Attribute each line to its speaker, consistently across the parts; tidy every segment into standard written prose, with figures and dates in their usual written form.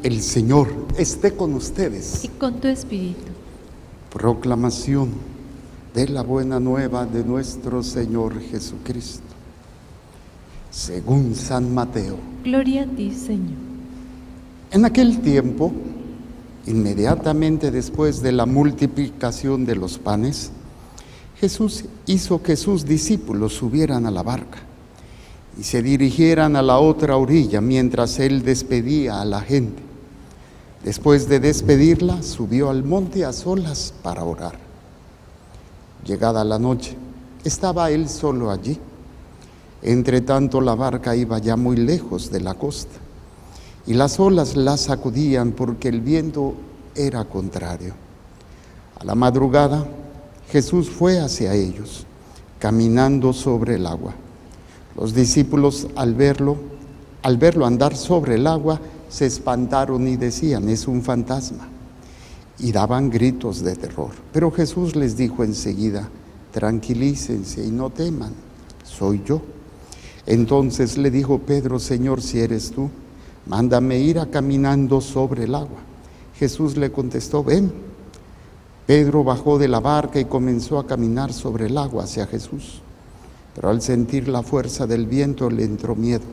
Speaker 1: El Señor esté con ustedes.
Speaker 2: Y con tu espíritu.
Speaker 1: Proclamación de la buena nueva de nuestro Señor Jesucristo, según San Mateo.
Speaker 2: Gloria a ti, Señor.
Speaker 1: En aquel tiempo, inmediatamente después de la multiplicación de los panes, Jesús hizo que sus discípulos subieran a la barca y se dirigieran a la otra orilla mientras él despedía a la gente. Después de despedirla, subió al monte a solas para orar. Llegada la noche, estaba él solo allí. Entretanto, la barca iba ya muy lejos de la costa, y las olas la sacudían porque el viento era contrario. A la madrugada, Jesús fue hacia ellos, caminando sobre el agua. Los discípulos, al verlo andar sobre el agua, se espantaron y decían: es un fantasma, y daban gritos de terror. Pero Jesús les dijo enseguida: tranquilícense y no teman, soy yo. Entonces le dijo Pedro: Señor, si eres tú, mándame ir caminando sobre el agua. Jesús le contestó: ven. Pedro bajó de la barca y comenzó a caminar sobre el agua hacia Jesús. Pero al sentir la fuerza del viento le entró miedo.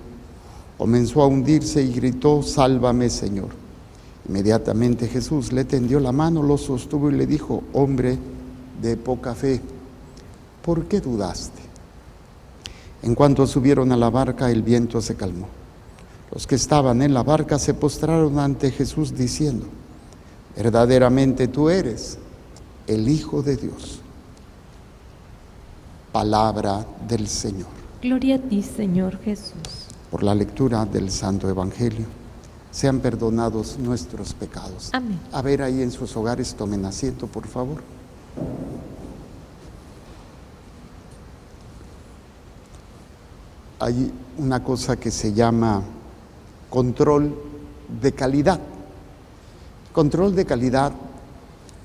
Speaker 1: Comenzó a hundirse y gritó: sálvame, Señor. Inmediatamente Jesús le tendió la mano, lo sostuvo y le dijo: hombre de poca fe, ¿por qué dudaste? En cuanto subieron a la barca, el viento se calmó. Los que estaban en la barca se postraron ante Jesús diciendo: verdaderamente tú eres el Hijo de Dios. Palabra del Señor.
Speaker 2: Gloria a ti, Señor Jesús.
Speaker 1: Por la lectura del Santo Evangelio, sean perdonados nuestros pecados.
Speaker 2: Amén.
Speaker 1: A ver, ahí en sus hogares, tomen asiento, por favor. Hay una cosa que se llama control de calidad. Control de calidad,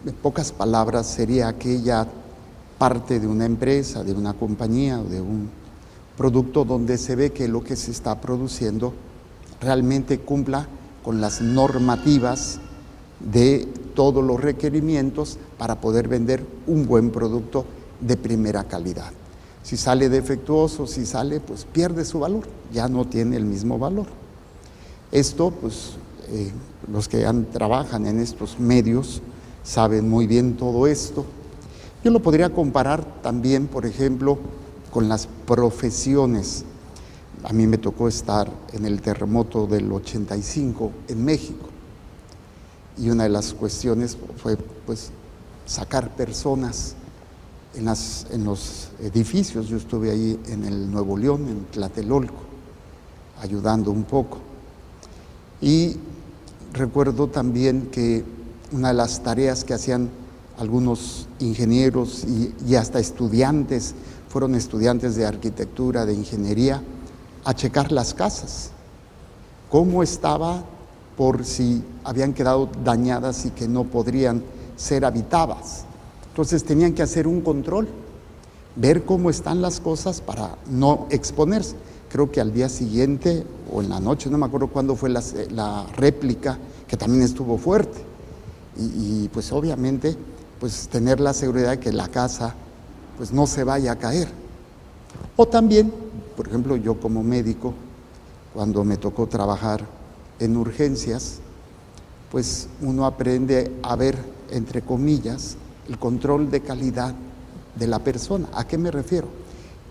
Speaker 1: en pocas palabras, sería aquella parte de una empresa, de una compañía o de un producto donde se ve que lo que se está produciendo realmente cumpla con las normativas de todos los requerimientos para poder vender un buen producto de primera calidad. Si sale defectuoso, si sale, pues pierde su valor, ya no tiene el mismo valor. Esto, pues, los que trabajan en estos medios saben muy bien todo esto. Yo lo podría comparar también, por ejemplo, con las profesiones. A mí me tocó estar en el terremoto del 85 en México, y una de las cuestiones fue, pues, sacar personas en los edificios. Yo estuve ahí en el Nuevo León, en Tlatelolco, ayudando un poco. Y recuerdo también que una de las tareas que hacían algunos ingenieros y hasta estudiantes, fueron estudiantes de arquitectura, de ingeniería, a checar las casas, cómo estaba, por si habían quedado dañadas y que no podrían ser habitadas. Entonces tenían que hacer un control, ver cómo están las cosas para no exponerse. Creo que al día siguiente o en la noche, no me acuerdo cuándo fue la réplica, que también estuvo fuerte. Y pues obviamente, pues tener la seguridad de que la casa pues no se vaya a caer. O también, por ejemplo, yo como médico, cuando me tocó trabajar en urgencias, pues uno aprende a ver, entre comillas, el control de calidad de la persona. ¿A qué me refiero?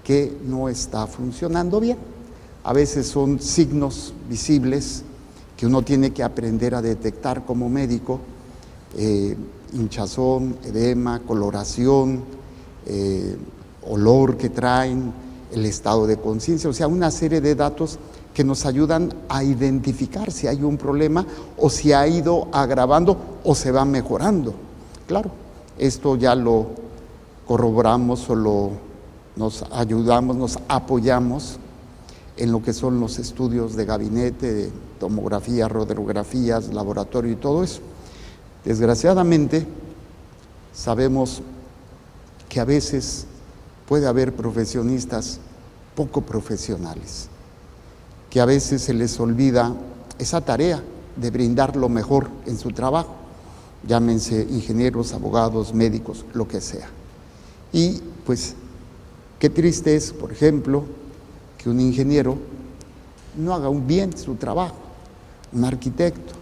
Speaker 1: Que no está funcionando bien. A veces son signos visibles que uno tiene que aprender a detectar como médico: hinchazón, edema, coloración, olor que traen, el estado de conciencia, o sea, una serie de datos que nos ayudan a identificar si hay un problema o si ha ido agravando o se va mejorando. Claro, esto ya lo corroboramos o nos ayudamos, nos apoyamos en lo que son los estudios de gabinete, de tomografía, radiografías, laboratorio y todo eso. Desgraciadamente, sabemos que a veces puede haber profesionistas poco profesionales, que a veces se les olvida esa tarea de brindar lo mejor en su trabajo, llámense ingenieros, abogados, médicos, lo que sea. Y pues qué triste es, por ejemplo, que un ingeniero no haga bien su trabajo, un arquitecto.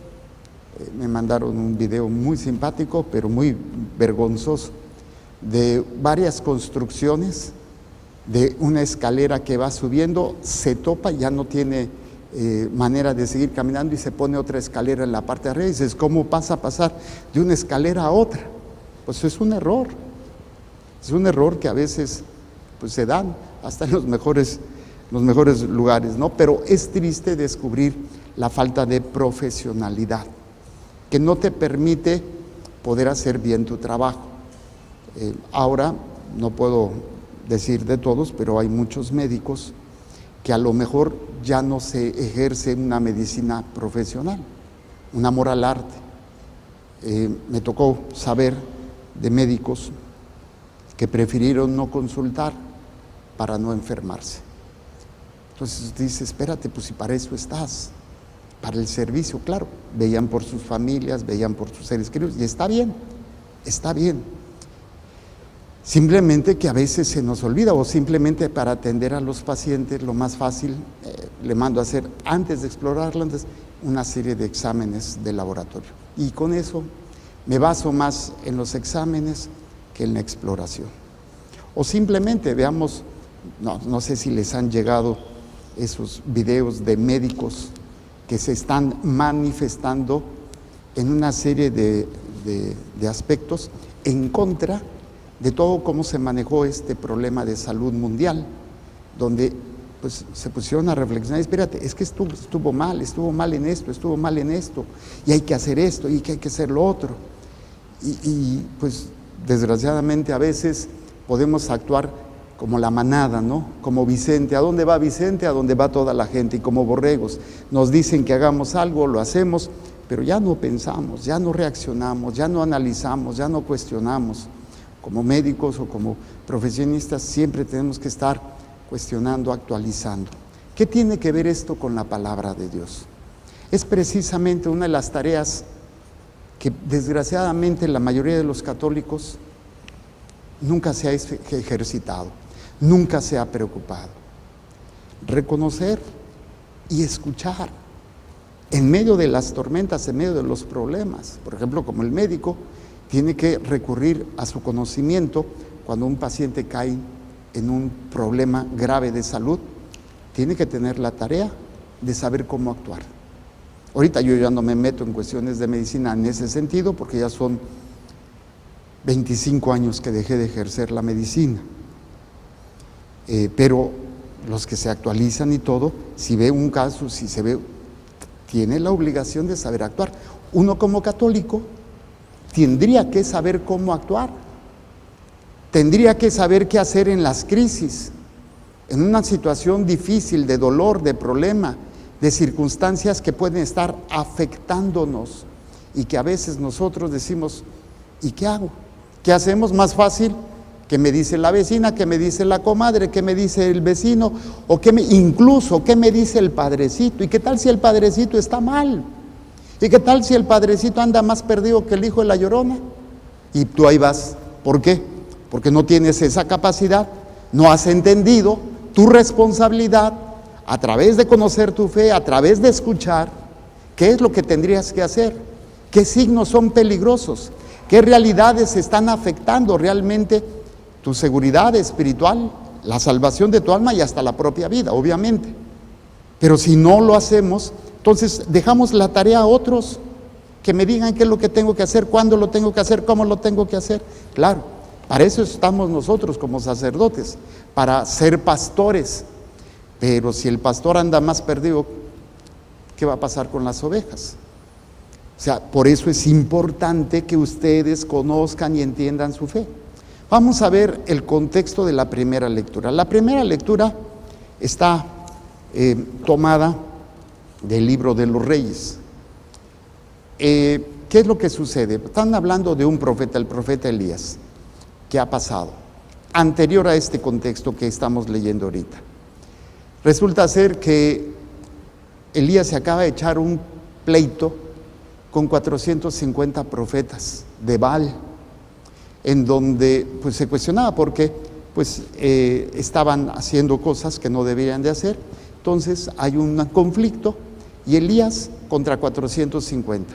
Speaker 1: Me mandaron un video muy simpático, pero muy vergonzoso, de varias construcciones, de una escalera que va subiendo, se topa, ya no tiene manera de seguir caminando y se pone otra escalera en la parte de arriba y dices, ¿cómo pasa a pasar de una escalera a otra? Pues es un error que a veces pues se dan hasta en los mejores lugares, ¿no? Pero es triste descubrir la falta de profesionalidad que no te permite poder hacer bien tu trabajo. Ahora no puedo decir de todos, pero hay muchos médicos que a lo mejor ya no se ejerce una medicina profesional, un amor al arte. Me tocó saber de médicos que prefirieron no consultar para no enfermarse. Entonces dice, espérate, pues si para eso estás, para el servicio, claro. Veían por sus familias, veían por sus seres queridos, y está bien. Simplemente que a veces se nos olvida, o simplemente para atender a los pacientes, lo más fácil, le mando a hacer, antes de explorarla, una serie de exámenes de laboratorio. Y con eso me baso más en los exámenes que en la exploración. O simplemente veamos, no sé si les han llegado esos videos de médicos que se están manifestando en una serie de aspectos en contra de todo cómo se manejó este problema de salud mundial, donde pues se pusieron a reflexionar, espérate, es que estuvo mal en esto, y hay que hacer esto, y que hay que hacer lo otro. Y pues desgraciadamente a veces podemos actuar como la manada, ¿no? Como Vicente. ¿A dónde va Vicente? A dónde va toda la gente. Y como borregos, nos dicen que hagamos algo, lo hacemos, pero ya no pensamos, ya no reaccionamos, ya no analizamos, ya no cuestionamos. Como médicos o como profesionistas siempre tenemos que estar cuestionando, actualizando. ¿Qué tiene que ver esto con la palabra de Dios? Es precisamente una de las tareas que desgraciadamente la mayoría de los católicos nunca se ha ejercitado, nunca se ha preocupado. Reconocer y escuchar en medio de las tormentas, en medio de los problemas. Por ejemplo, como el médico tiene que recurrir a su conocimiento cuando un paciente cae en un problema grave de salud, tiene que tener la tarea de saber cómo actuar. Ahorita yo ya no me meto en cuestiones de medicina en ese sentido, porque ya son 25 años que dejé de ejercer la medicina. Pero los que se actualizan y todo, si ve un caso, si se ve, tiene la obligación de saber actuar. Uno como católico tendría que saber cómo actuar, tendría que saber qué hacer en las crisis, en una situación difícil, de dolor, de problema, de circunstancias que pueden estar afectándonos y que a veces nosotros decimos, ¿y qué hago? ¿Qué hacemos? Más fácil, ¿qué me dice la vecina? ¿Qué me dice la comadre? ¿Qué me dice el vecino? O incluso, ¿qué me dice el padrecito? ¿Y qué tal si el padrecito está mal? ¿Y qué tal si el padrecito anda más perdido que el hijo de la Llorona? Y tú ahí vas. ¿Por qué? Porque no tienes esa capacidad, no has entendido tu responsabilidad a través de conocer tu fe, a través de escuchar, qué es lo que tendrías que hacer, qué signos son peligrosos, qué realidades están afectando realmente tu seguridad espiritual, la salvación de tu alma y hasta la propia vida, obviamente. Pero si no lo hacemos, entonces dejamos la tarea a otros que me digan qué es lo que tengo que hacer, cuándo lo tengo que hacer, cómo lo tengo que hacer. Claro, para eso estamos nosotros como sacerdotes, para ser pastores. Pero si el pastor anda más perdido, ¿qué va a pasar con las ovejas? O sea, por eso es importante que ustedes conozcan y entiendan su fe. Vamos a ver el contexto de la primera lectura. La primera lectura está tomada del libro de los Reyes. ¿Qué es lo que sucede? Están hablando de un profeta, el profeta Elías. ¿Qué ha pasado? Anterior a este contexto que estamos leyendo ahorita. Resulta ser que Elías se acaba de echar un pleito con 450 profetas de Baal, en donde pues se cuestionaba porque pues estaban haciendo cosas que no debían de hacer. Entonces hay un conflicto y Elías contra 450.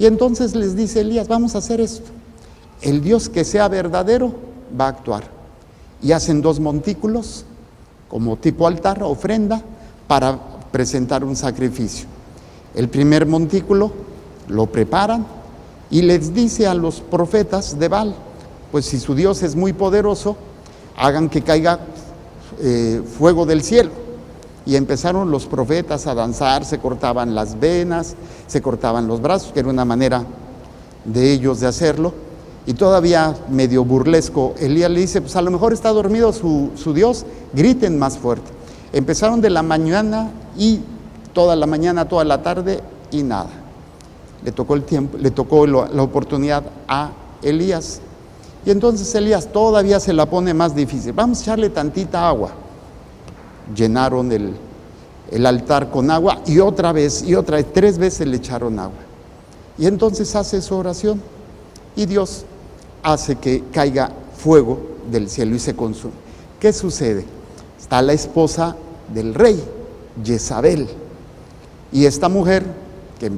Speaker 1: Y entonces les dice Elías, vamos a hacer esto. El Dios que sea verdadero va a actuar. Y hacen 2 montículos como tipo altar, ofrenda, para presentar un sacrificio. El primer montículo lo preparan y les dice a los profetas de Baal, pues si su Dios es muy poderoso, hagan que caiga fuego del cielo. Y empezaron los profetas a danzar, se cortaban las venas, se cortaban los brazos, que era una manera de ellos de hacerlo. Y todavía medio burlesco, Elías le dice, pues a lo mejor está dormido su Dios, griten más fuerte. Empezaron de la mañana y toda la mañana, toda la tarde y nada. Le tocó el tiempo, le tocó la oportunidad a Elías. Y entonces Elías todavía se la pone más difícil. Vamos a echarle tantita agua. Llenaron el altar con agua y otra vez, 3 veces le echaron agua. Y entonces hace su oración y Dios hace que caiga fuego del cielo y se consume. ¿Qué sucede? Está la esposa del rey, Jezabel, y esta mujer, que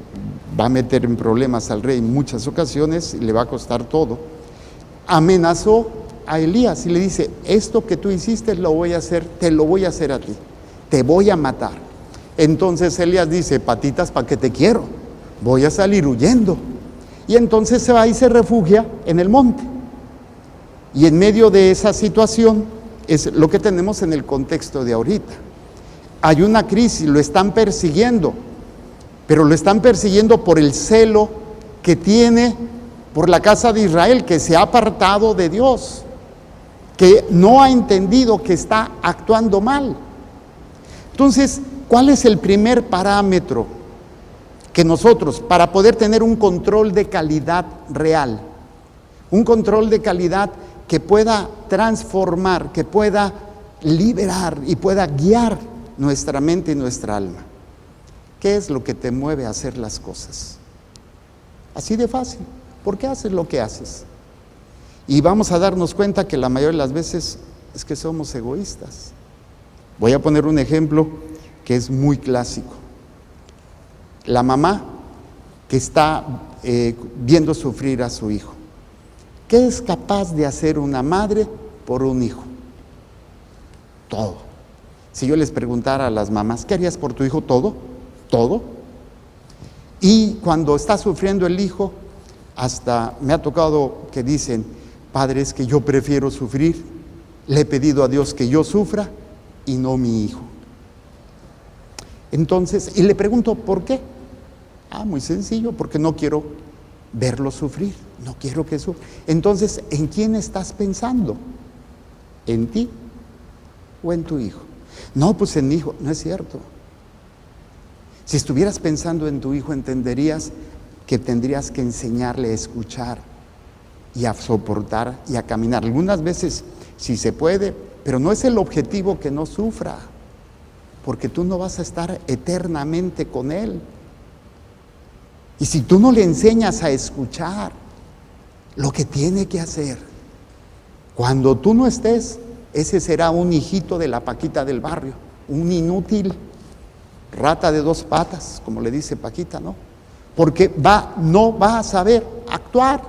Speaker 1: va a meter en problemas al rey en muchas ocasiones y le va a costar todo, amenazó a Elías y le dice, esto que tú hiciste lo voy a hacer, te lo voy a hacer a ti, te voy a matar. Entonces Elías dice, patitas, ¿para qué te quiero? Voy a salir huyendo. Y entonces se va y se refugia en el monte. Y en medio de esa situación es lo que tenemos en el contexto de ahorita. Hay una crisis, lo están persiguiendo, pero lo están persiguiendo por el celo que tiene por la casa de Israel, que se ha apartado de Dios, que no ha entendido que está actuando mal. Entonces, ¿cuál es el primer parámetro que nosotros, para poder tener un control de calidad real, un control de calidad que pueda transformar, que pueda liberar y pueda guiar nuestra mente y nuestra alma? ¿Qué es lo que te mueve a hacer las cosas? Así de fácil. ¿Por qué haces lo que haces? Y vamos a darnos cuenta que la mayoría de las veces es que somos egoístas. Voy a poner un ejemplo que es muy clásico. La mamá que está viendo sufrir a su hijo. ¿Qué es capaz de hacer una madre por un hijo? Todo. Si yo les preguntara a las mamás, ¿qué harías por tu hijo? Todo. Todo. Y cuando está sufriendo el hijo, hasta me ha tocado que dicen, padre, es que yo prefiero sufrir, le he pedido a Dios que yo sufra y no mi hijo. Entonces, y le pregunto, ¿por qué? Muy sencillo, porque no quiero verlo sufrir, no quiero que sufra. Entonces, ¿en quién estás pensando? ¿En ti o en tu hijo? No, pues en mi hijo. No es cierto. Si estuvieras pensando en tu hijo, entenderías que tendrías que enseñarle a escuchar y a soportar y a caminar. Algunas veces sí se puede, pero no es el objetivo que no sufra, porque tú no vas a estar eternamente con él. Y si tú no le enseñas a escuchar lo que tiene que hacer, cuando tú no estés, ese será un hijito de la Paquita del barrio, un inútil, rata de 2 patas, como le dice Paquita, ¿no? Porque no va a saber actuar,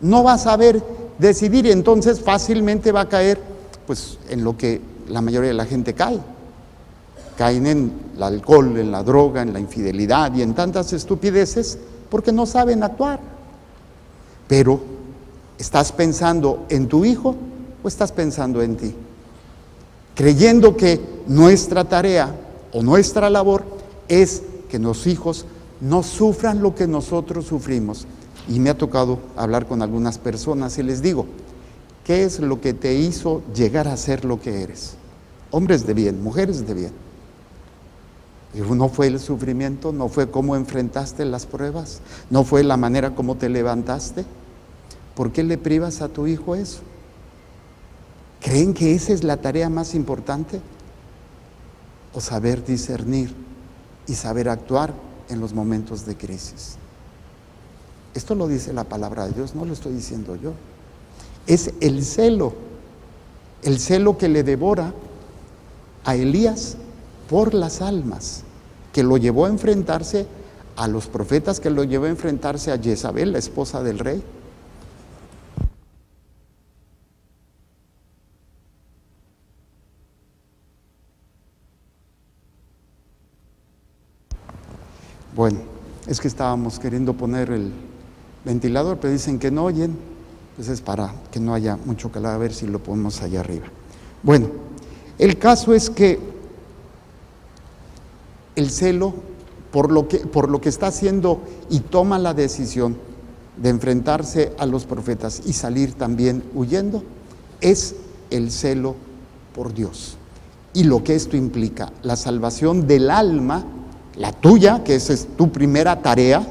Speaker 1: no va a saber decidir, y entonces fácilmente va a caer pues en lo que la mayoría de la gente cae. Caen en el alcohol, en la droga, en la infidelidad y en tantas estupideces porque no saben actuar. Pero, ¿estás pensando en tu hijo o estás pensando en ti? Creyendo que nuestra tarea o nuestra labor es que los hijos no sufran lo que nosotros sufrimos. Y me ha tocado hablar con algunas personas y les digo, ¿qué es lo que te hizo llegar a ser lo que eres? Hombres de bien, mujeres de bien. No fue el sufrimiento, no fue cómo enfrentaste las pruebas, no fue la manera como te levantaste. ¿Por qué le privas a tu hijo eso? ¿Creen que esa es la tarea más importante? O saber discernir y saber actuar en los momentos de crisis. Esto lo dice la palabra de Dios, no lo estoy diciendo yo. Es el celo que le devora a Elías por las almas, que lo llevó a enfrentarse a los profetas, que lo llevó a enfrentarse a Jezabel, la esposa del rey. Bueno, es que estábamos queriendo poner el ventilador, pero dicen que no oyen, pues es para que no haya mucho calor, a ver si lo ponemos allá arriba. Bueno, el caso es que el celo, por lo que está haciendo y toma la decisión de enfrentarse a los profetas y salir también huyendo, es el celo por Dios. Y lo que esto implica, la salvación del alma, la tuya, que esa es tu primera tarea.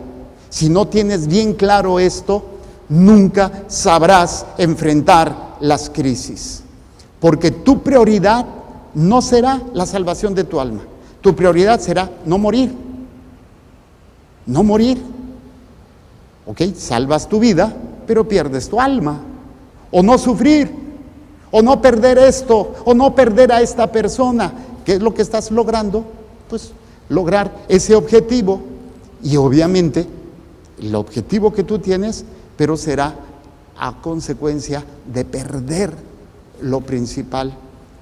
Speaker 1: Si no tienes bien claro esto, nunca sabrás enfrentar las crisis, porque tu prioridad no será la salvación de tu alma. Tu prioridad será no morir. No morir. ¿Ok? Salvas tu vida, pero pierdes tu alma. O no sufrir, o no perder esto, o no perder a esta persona. ¿Qué es lo que estás logrando? Pues lograr ese objetivo. Y obviamente el objetivo que tú tienes, pero será a consecuencia de perder lo principal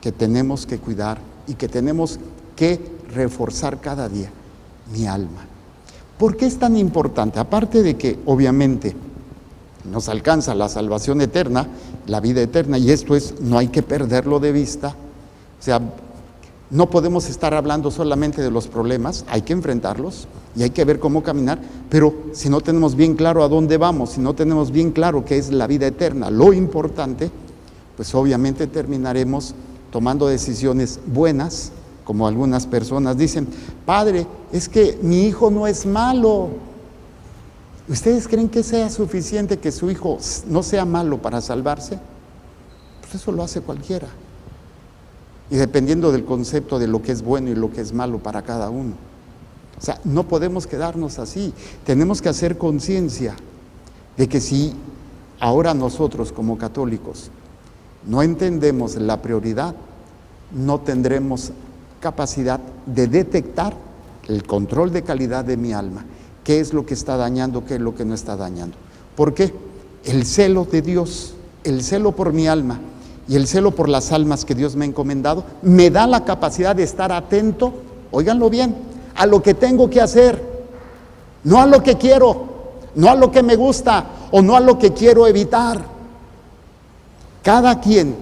Speaker 1: que tenemos que cuidar y que tenemos que reforzar cada día, mi alma. ¿Por qué es tan importante? Aparte de que obviamente nos alcanza la salvación eterna, la vida eterna, y esto es, no hay que perderlo de vista. O sea, no podemos estar hablando solamente de los problemas, hay que enfrentarlos y hay que ver cómo caminar, pero si no tenemos bien claro a dónde vamos, si no tenemos bien claro qué es la vida eterna, lo importante, pues obviamente terminaremos tomando decisiones buenas, como algunas personas dicen: padre, es que mi hijo no es malo. ¿Ustedes creen que sea suficiente que su hijo no sea malo para salvarse? Pues eso lo hace cualquiera. Y dependiendo del concepto de lo que es bueno y lo que es malo para cada uno. O sea, no podemos quedarnos así. Tenemos que hacer conciencia de que si ahora nosotros como católicos no entendemos la prioridad, no tendremos capacidad de detectar el control de calidad de mi alma. ¿Qué es lo que está dañando? ¿Qué es lo que no está dañando? ¿Por qué? El celo de Dios, el celo por mi alma y el celo por las almas que Dios me ha encomendado, me da la capacidad de estar atento, óiganlo bien, a lo que tengo que hacer, no a lo que quiero, no a lo que me gusta o no a lo que quiero evitar. Cada quien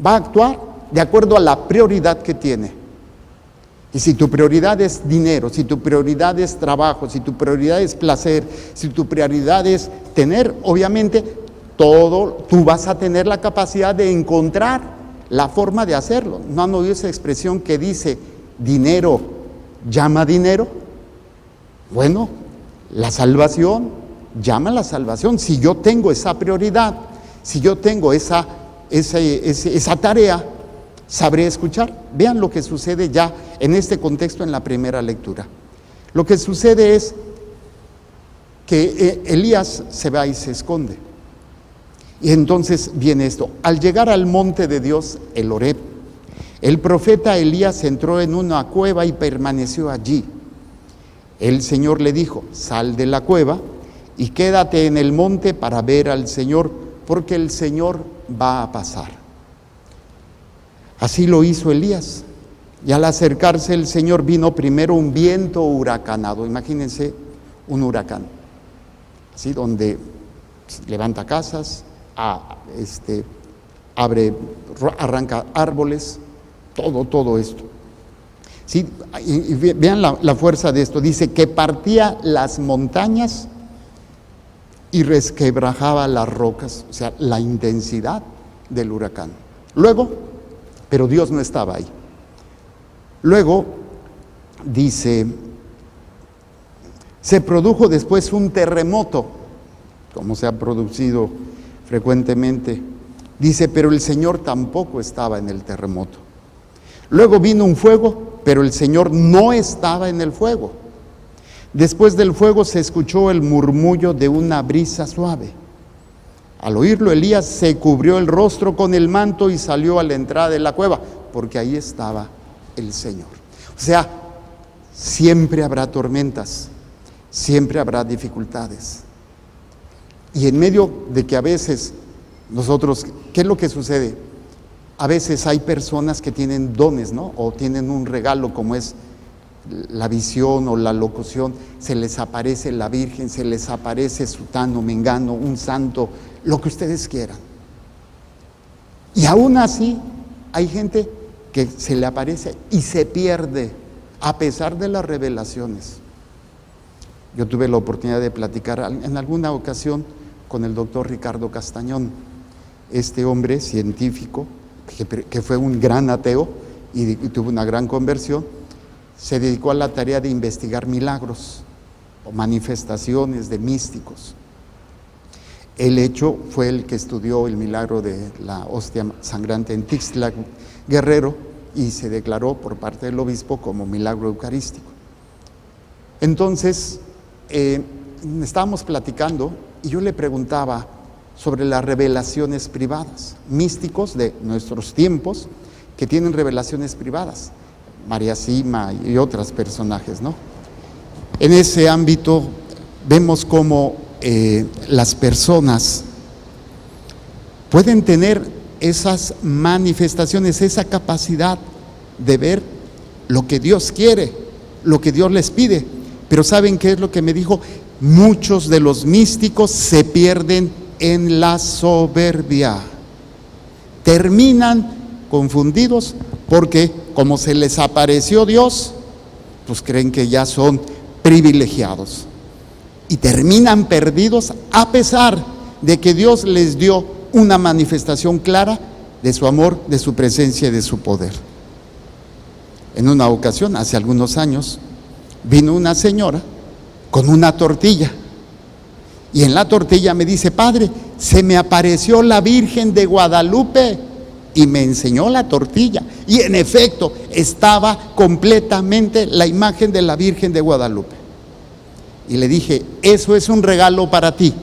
Speaker 1: va a actuar de acuerdo a la prioridad que tiene. Y si tu prioridad es dinero, si tu prioridad es trabajo, si tu prioridad es placer, si tu prioridad es tener, obviamente, tú vas a tener la capacidad de encontrar la forma de hacerlo. ¿No han oído esa expresión que dice dinero llama dinero? Bueno, la salvación llama a la salvación. Si yo tengo esa prioridad, si yo tengo esa tarea, sabré escuchar. Vean lo que sucede ya en este contexto en la primera lectura. Lo que sucede es que Elías se va y se esconde. Y entonces viene esto: al llegar al monte de Dios, el Horeb, el profeta Elías entró en una cueva y permaneció allí. El Señor le dijo: sal de la cueva y quédate en el monte para ver al Señor, porque el Señor va a pasar. Así lo hizo Elías. Y al acercarse el Señor, vino primero un viento huracanado. Imagínense un huracán, así, donde levanta casas, arranca árboles, todo esto. ¿Sí? Y vean la fuerza de esto. Dice que partía las montañas y resquebrajaba las rocas. O sea, la intensidad del huracán. Luego, pero Dios no estaba ahí. Luego, dice, se produjo después un terremoto, como se ha producido frecuentemente. Dice, pero el Señor tampoco estaba en el terremoto. Luego vino un fuego, pero el Señor no estaba en el fuego. Después del fuego se escuchó el murmullo de una brisa suave. Al oírlo, Elías se cubrió el rostro con el manto y salió a la entrada de la cueva, porque ahí estaba el Señor. O sea, siempre habrá tormentas, siempre habrá dificultades. Y en medio de que a veces nosotros, ¿qué es lo que sucede? A veces hay personas que tienen dones, ¿no? O tienen un regalo como es la visión o la locución, se les aparece la Virgen, se les aparece sutano, mengano, un santo, lo que ustedes quieran. Y aún así hay gente que se le aparece y se pierde a pesar de las revelaciones. Yo tuve la oportunidad de platicar en alguna ocasión con el doctor Ricardo Castañón, este hombre científico que fue un gran ateo y tuvo una gran conversión. Se dedicó a la tarea de investigar milagros o manifestaciones de místicos. El hecho fue el que estudió el milagro de la hostia sangrante en Tixtla Guerrero y se declaró por parte del obispo como milagro eucarístico. Entonces, estábamos platicando y yo le preguntaba sobre las revelaciones privadas, místicos de nuestros tiempos que tienen revelaciones privadas. María Sima y otros personajes, ¿no? En ese ámbito vemos cómo las personas pueden tener esas manifestaciones, esa capacidad de ver lo que Dios quiere, lo que Dios les pide. Pero ¿saben qué es lo que me dijo? Muchos de los místicos se pierden en la soberbia. Terminan confundidos porque como se les apareció Dios, pues creen que ya son privilegiados y terminan perdidos a pesar de que Dios les dio una manifestación clara de su amor, de su presencia y de su poder. En una ocasión, hace algunos años, vino una señora con una tortilla y en la tortilla me dice: Padre, se me apareció la Virgen de Guadalupe. Y me enseñó la tortilla y en efecto estaba completamente la imagen de la Virgen de Guadalupe. Y le dije: eso es un regalo para ti,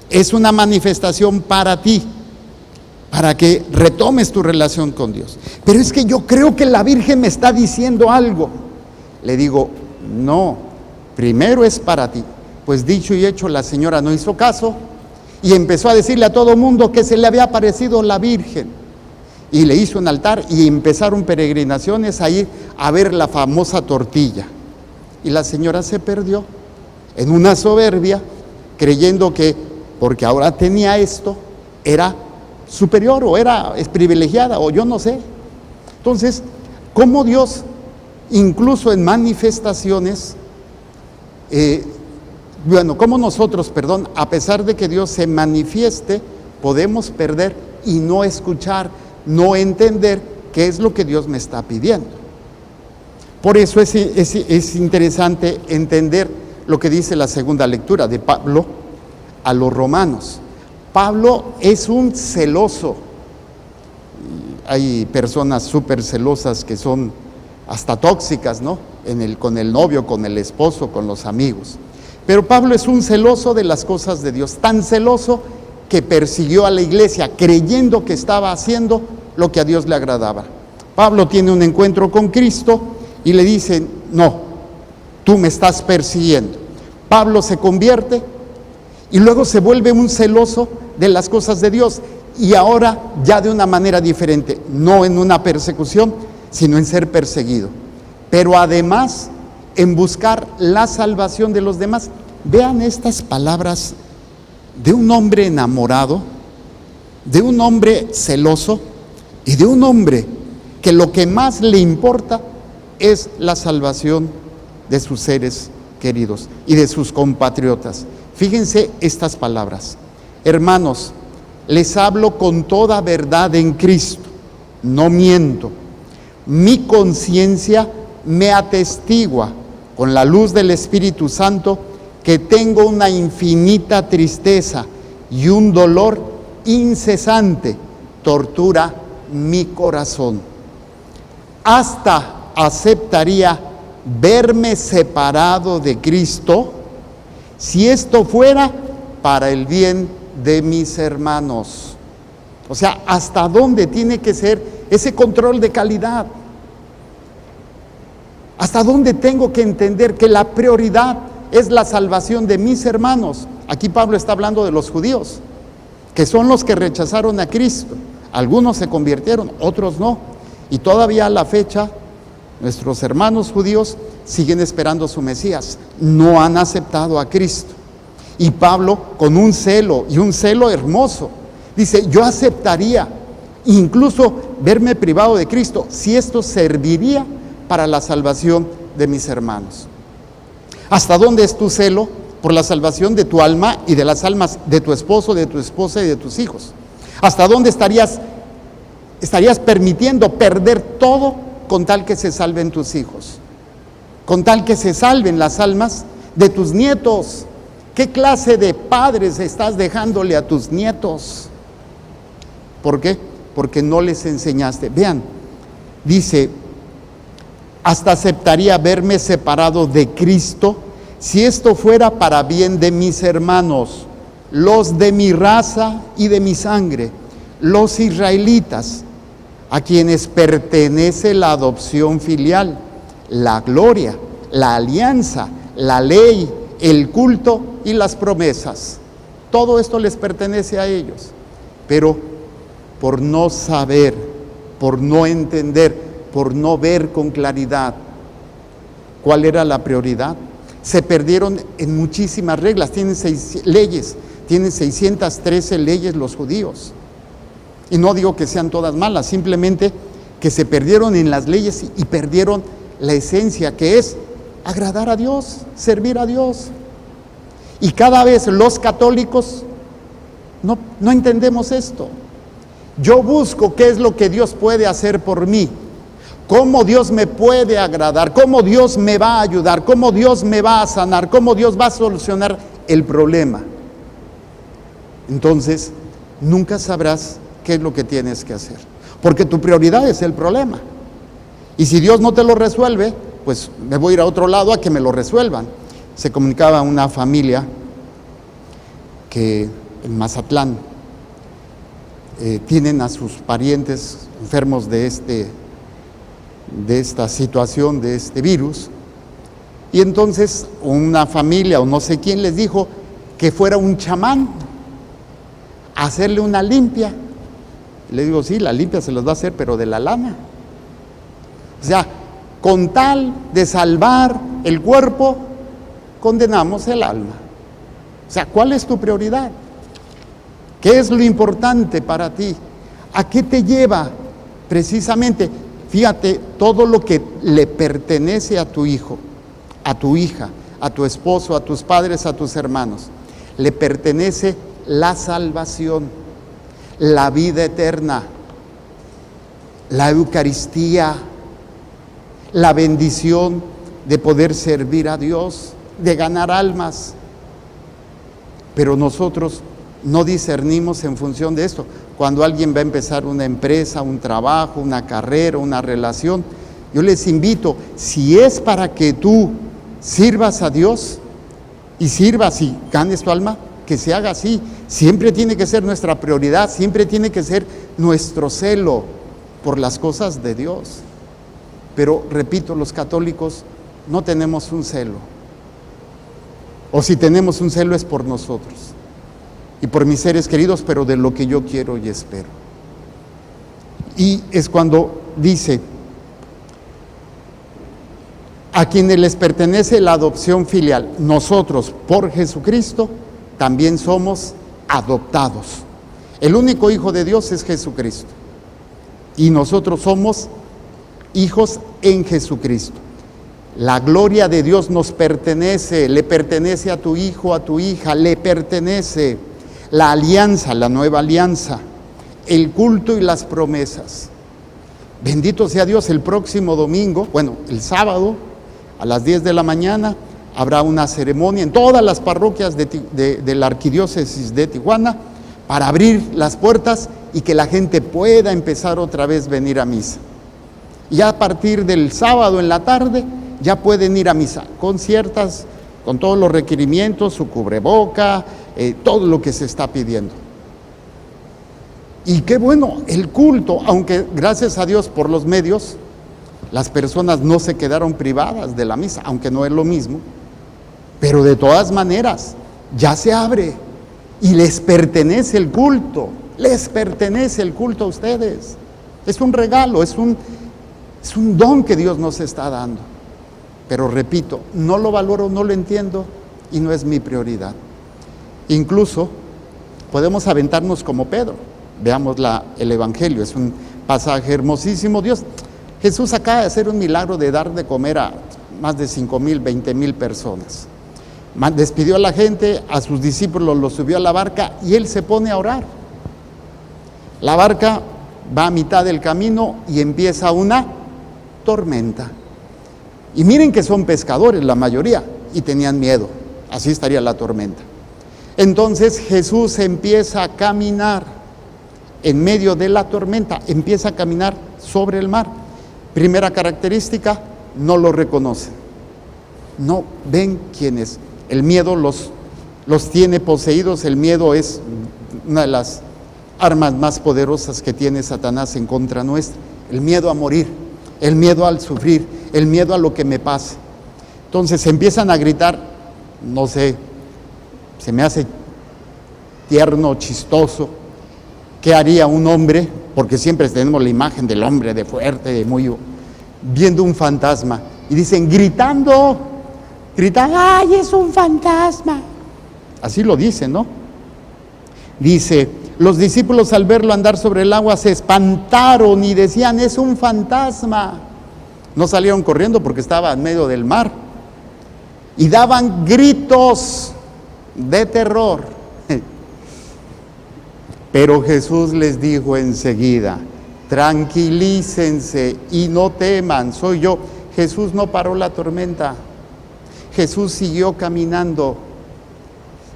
Speaker 1: es una manifestación para ti, para que retomes tu relación con Dios. Pero es que yo creo que la Virgen me está diciendo algo. Le digo: no, primero es para ti. Pues dicho y hecho, la señora no hizo caso y empezó a decirle a todo mundo que se le había aparecido la Virgen. Y le hizo un altar y empezaron peregrinaciones a ir a ver la famosa tortilla. Y la señora se perdió en una soberbia, creyendo que porque ahora tenía esto, era superior o es privilegiada o yo no sé. Entonces, ¿cómo Dios, incluso en manifestaciones, cómo nosotros, a pesar de que Dios se manifieste, podemos perder y no escuchar, no entender qué es lo que Dios me está pidiendo? Por eso es interesante entender lo que dice la segunda lectura de Pablo a los romanos. Pablo es un celoso. Hay personas súper celosas que son hasta tóxicas, ¿no? Con el novio, con el esposo, con los amigos. Pero Pablo es un celoso de las cosas de Dios, tan celoso que persiguió a la iglesia creyendo que estaba haciendo lo que a Dios le agradaba. Pablo tiene un encuentro con Cristo y le dicen: no, tú me estás persiguiendo. Pablo se convierte y luego se vuelve un celoso de las cosas de Dios, y ahora ya de una manera diferente, no en una persecución, sino en ser perseguido, pero además en buscar la salvación de los demás. Vean estas palabras de un hombre enamorado, de un hombre celoso y de un hombre que lo que más le importa es la salvación de sus seres queridos y de sus compatriotas. Fíjense estas palabras: hermanos, les hablo con toda verdad en Cristo, no miento. Mi conciencia me atestigua con la luz del Espíritu Santo que tengo una infinita tristeza y un dolor incesante tortura mi corazón. Hasta aceptaría verme separado de Cristo si esto fuera para el bien de mis hermanos? O sea, ¿hasta dónde tiene que ser ese control de calidad? ¿Hasta dónde tengo que entender que la prioridad es la salvación de mis hermanos? Aquí Pablo está hablando de los judíos, que son los que rechazaron a Cristo. Algunos se convirtieron, otros no. Y todavía a la fecha, nuestros hermanos judíos siguen esperando su Mesías. No han aceptado a Cristo. Y Pablo, con un celo, y un celo hermoso, dice: yo aceptaría incluso verme privado de Cristo si esto serviría para la salvación de mis hermanos. ¿Hasta dónde es tu celo por la salvación de tu alma y de las almas de tu esposo, de tu esposa y de tus hijos? ¿Hasta dónde estarías permitiendo perder todo con tal que se salven tus hijos? Con tal que se salven las almas de tus nietos. ¿Qué clase de padres estás dejándole a tus nietos? ¿Por qué? Porque no les enseñaste. Vean, dice: hasta aceptaría verme separado de Cristo si esto fuera para bien de mis hermanos, los de mi raza y de mi sangre, los israelitas, a quienes pertenece la adopción filial, la gloria, la alianza, la ley, el culto y las promesas. Todo esto les pertenece a ellos, pero por no saber, por no entender, por no ver con claridad cuál era la prioridad, se perdieron en muchísimas reglas. Tienen 6 leyes, tienen 613 leyes los judíos. Y no digo que sean todas malas, simplemente que se perdieron en las leyes y perdieron la esencia, que es agradar a Dios, servir a Dios. Y cada vez los católicos no entendemos esto. Yo busco qué es lo que Dios puede hacer por mí, cómo Dios me puede agradar, cómo Dios me va a ayudar, cómo Dios me va a sanar, cómo Dios va a solucionar el problema. Entonces, nunca sabrás qué es lo que tienes que hacer, porque tu prioridad es el problema. Y si Dios no te lo resuelve, pues me voy a ir a otro lado a que me lo resuelvan. Se comunicaba una familia que en Mazatlán tienen a sus parientes enfermos de esta situación, de este virus, y entonces una familia o no sé quién les dijo que fuera un chamán a hacerle una limpia. Le digo: sí, la limpia se los va a hacer, pero de la lana. O sea, con tal de salvar el cuerpo, condenamos el alma. O sea, ¿cuál es tu prioridad? ¿Qué es lo importante para ti? ¿A qué te lleva precisamente? Fíjate, todo lo que le pertenece a tu hijo, a tu hija, a tu esposo, a tus padres, a tus hermanos, le pertenece la salvación, la vida eterna, la Eucaristía, la bendición de poder servir a Dios, de ganar almas. Pero nosotros no discernimos en función de esto. Cuando alguien va a empezar una empresa, un trabajo, una carrera, una relación, yo les invito, si es para que tú sirvas a Dios y sirvas y ganes tu alma, que se haga así. Siempre tiene que ser nuestra prioridad, siempre tiene que ser nuestro celo por las cosas de Dios. Pero repito, los católicos no tenemos un celo. O si tenemos un celo es por nosotros y por mis seres queridos, pero de lo que yo quiero y espero. Y es cuando dice: a quienes les pertenece la adopción filial, nosotros por Jesucristo también somos adoptados. El único Hijo de Dios es Jesucristo y nosotros somos hijos en Jesucristo. La gloria de Dios nos pertenece, le pertenece a tu hijo, a tu hija, le pertenece la alianza, la nueva alianza, el culto y las promesas. Bendito sea Dios. El próximo domingo, el sábado, a las 10 de la mañana, habrá una ceremonia en todas las parroquias de la arquidiócesis de Tijuana para abrir las puertas y que la gente pueda empezar otra vez a venir a misa. Y a partir del sábado en la tarde ya pueden ir a misa, con todos los requerimientos, su cubreboca, todo lo que se está pidiendo. Y qué bueno, el culto, aunque gracias a Dios por los medios, las personas no se quedaron privadas de la misa, aunque no es lo mismo, pero de todas maneras, ya se abre y les pertenece el culto a ustedes. Es un regalo, es un don que Dios nos está dando. Pero repito, no lo valoro, no lo entiendo y no es mi prioridad. Incluso podemos aventarnos como Pedro. Veamos el Evangelio, es un pasaje hermosísimo. Jesús acaba de hacer un milagro de dar de comer a más de 5,000, 20,000 personas. Despidió a la gente, a sus discípulos los subió a la barca y él se pone a orar. La barca va a mitad del camino y empieza una tormenta. Y miren que son pescadores la mayoría y tenían miedo, así estaría la tormenta. Entonces Jesús empieza a caminar en medio de la tormenta, empieza a caminar sobre el mar. Primera característica, no lo reconocen, no ven quién es. El miedo los tiene poseídos. El miedo es una de las armas más poderosas que tiene Satanás en contra nuestra. El miedo a morir, el miedo al sufrir, el miedo a lo que me pase. Entonces empiezan a gritar, no sé, se me hace tierno, chistoso. ¿Qué haría un hombre? Porque siempre tenemos la imagen del hombre, de fuerte, de muy, viendo un fantasma. Y dicen, gritan, ¡ay, es un fantasma! Así lo dicen, ¿no? Dice, los discípulos al verlo andar sobre el agua se espantaron y decían, es un fantasma. No salieron corriendo porque estaba en medio del mar. Y daban gritos de terror. Pero Jesús les dijo enseguida, tranquilícense y no teman, soy yo. Jesús no paró la tormenta. Jesús siguió caminando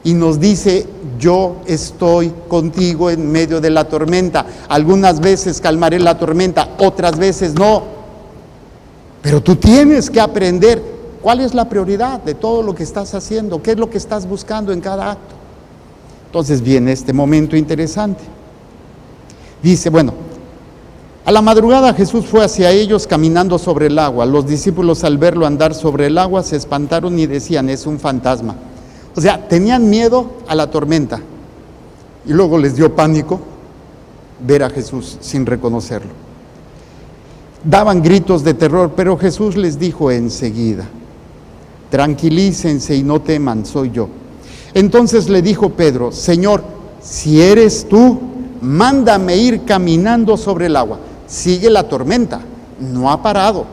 Speaker 1: y nos dice, yo estoy contigo en medio de la tormenta. Algunas veces calmaré la tormenta, otras veces no. Pero tú tienes que aprender cuál es la prioridad de todo lo que estás haciendo, qué es lo que estás buscando en cada acto. Entonces viene este momento interesante. Dice, bueno, a la madrugada Jesús fue hacia ellos caminando sobre el agua. Los discípulos al verlo andar sobre el agua se espantaron y decían, es un fantasma. O sea, tenían miedo a la tormenta. Y luego les dio pánico ver a Jesús sin reconocerlo. Daban gritos de terror, pero Jesús les dijo enseguida, tranquilícense y no teman, soy yo. Entonces le dijo Pedro, Señor, si eres tú, mándame ir caminando sobre el agua. Sigue la tormenta, no ha parado.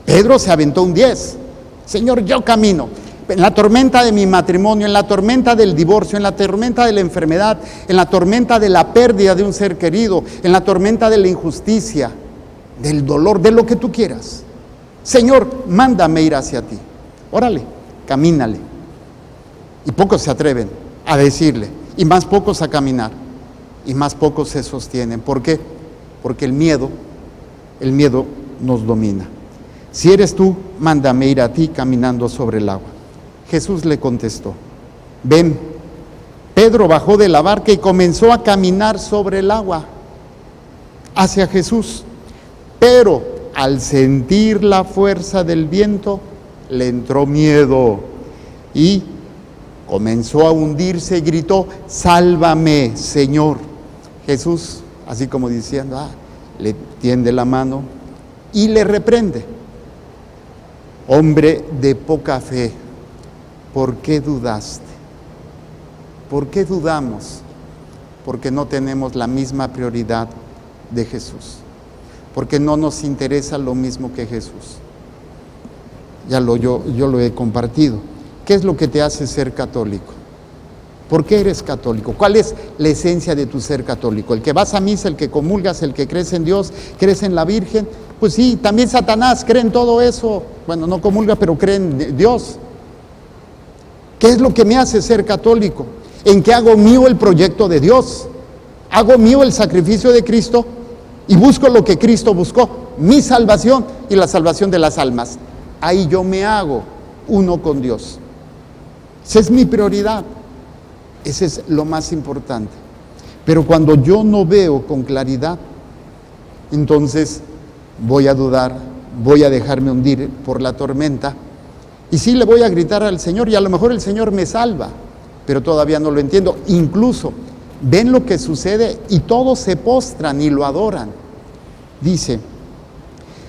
Speaker 1: Pedro se aventó un 10. Señor, yo camino. En la tormenta de mi matrimonio, en la tormenta del divorcio, en la tormenta de la enfermedad, en la tormenta de la pérdida de un ser querido, en la tormenta de la injusticia, del dolor, de lo que tú quieras. Señor, mándame ir hacia ti. Órale, camínale. Y pocos se atreven a decirle, y más pocos a caminar, y más pocos se sostienen. ¿Por qué? Porque el miedo nos domina. Si eres tú, mándame ir a ti caminando sobre el agua. Jesús le contestó, ven. Pedro bajó de la barca y comenzó a caminar sobre el agua hacia Jesús. Pero al sentir la fuerza del viento, le entró miedo y comenzó a hundirse y gritó, sálvame, Señor. Jesús, así como diciendo, le tiende la mano y le reprende. Hombre de poca fe, ¿por qué dudaste? ¿Por qué dudamos? Porque no tenemos la misma prioridad de Jesús. Porque no nos interesa lo mismo que Jesús. Yo lo he compartido. ¿Qué es lo que te hace ser católico? ¿Por qué eres católico? ¿Cuál es la esencia de tu ser católico? ¿El que vas a misa, el que comulgas, el que crees en Dios, crees en la Virgen? Pues sí, también Satanás cree en todo eso. Bueno, no comulga, pero cree en Dios. ¿Qué es lo que me hace ser católico? En que hago mío el proyecto de Dios. Hago mío el sacrificio de Cristo y busco lo que Cristo buscó, mi salvación y la salvación de las almas. ahí yo me hago uno con Dios. Esa es mi prioridad. Ese es lo más importante. Pero cuando yo no veo con claridad, entonces voy a dudar, voy a dejarme hundir por la tormenta. Y sí le voy a gritar al Señor, y a lo mejor el Señor me salva, pero todavía no lo entiendo. Incluso ven lo que sucede y todos se postran y lo adoran. Dice: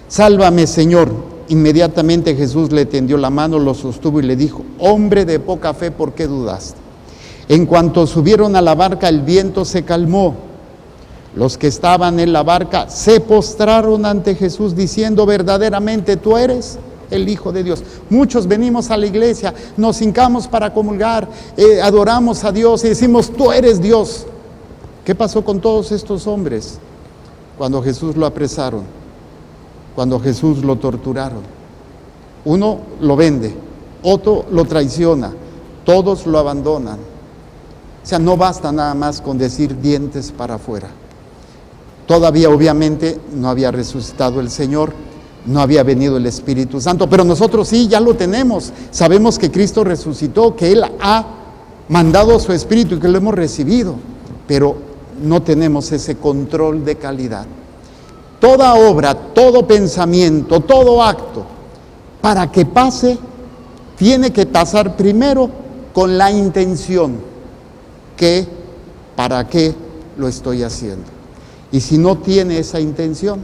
Speaker 1: sálvame, Señor. Inmediatamente Jesús le tendió la mano, lo sostuvo y le dijo: hombre de poca fe, ¿por qué dudaste? En cuanto subieron a la barca, el viento se calmó. Los que estaban en la barca se postraron ante Jesús diciendo: verdaderamente tú eres el Hijo de Dios. Muchos venimos a la iglesia, nos hincamos para comulgar, adoramos a Dios y decimos: tú eres Dios. ¿Qué pasó con todos estos hombres cuando Jesús lo apresaron? Cuando Jesús lo torturaron. Uno lo vende, otro lo traiciona, todos lo abandonan. O sea, no basta nada más con decir dientes para afuera. Todavía obviamente no había resucitado el Señor, no había venido el Espíritu Santo, pero nosotros sí, ya lo tenemos. Sabemos que Cristo resucitó, que Él ha mandado su Espíritu y que lo hemos recibido, pero no tenemos ese control de calidad. Toda obra, todo pensamiento, todo acto, para que pase, tiene que pasar primero con la intención. ¿Para qué lo estoy haciendo? Y si no tiene esa intención,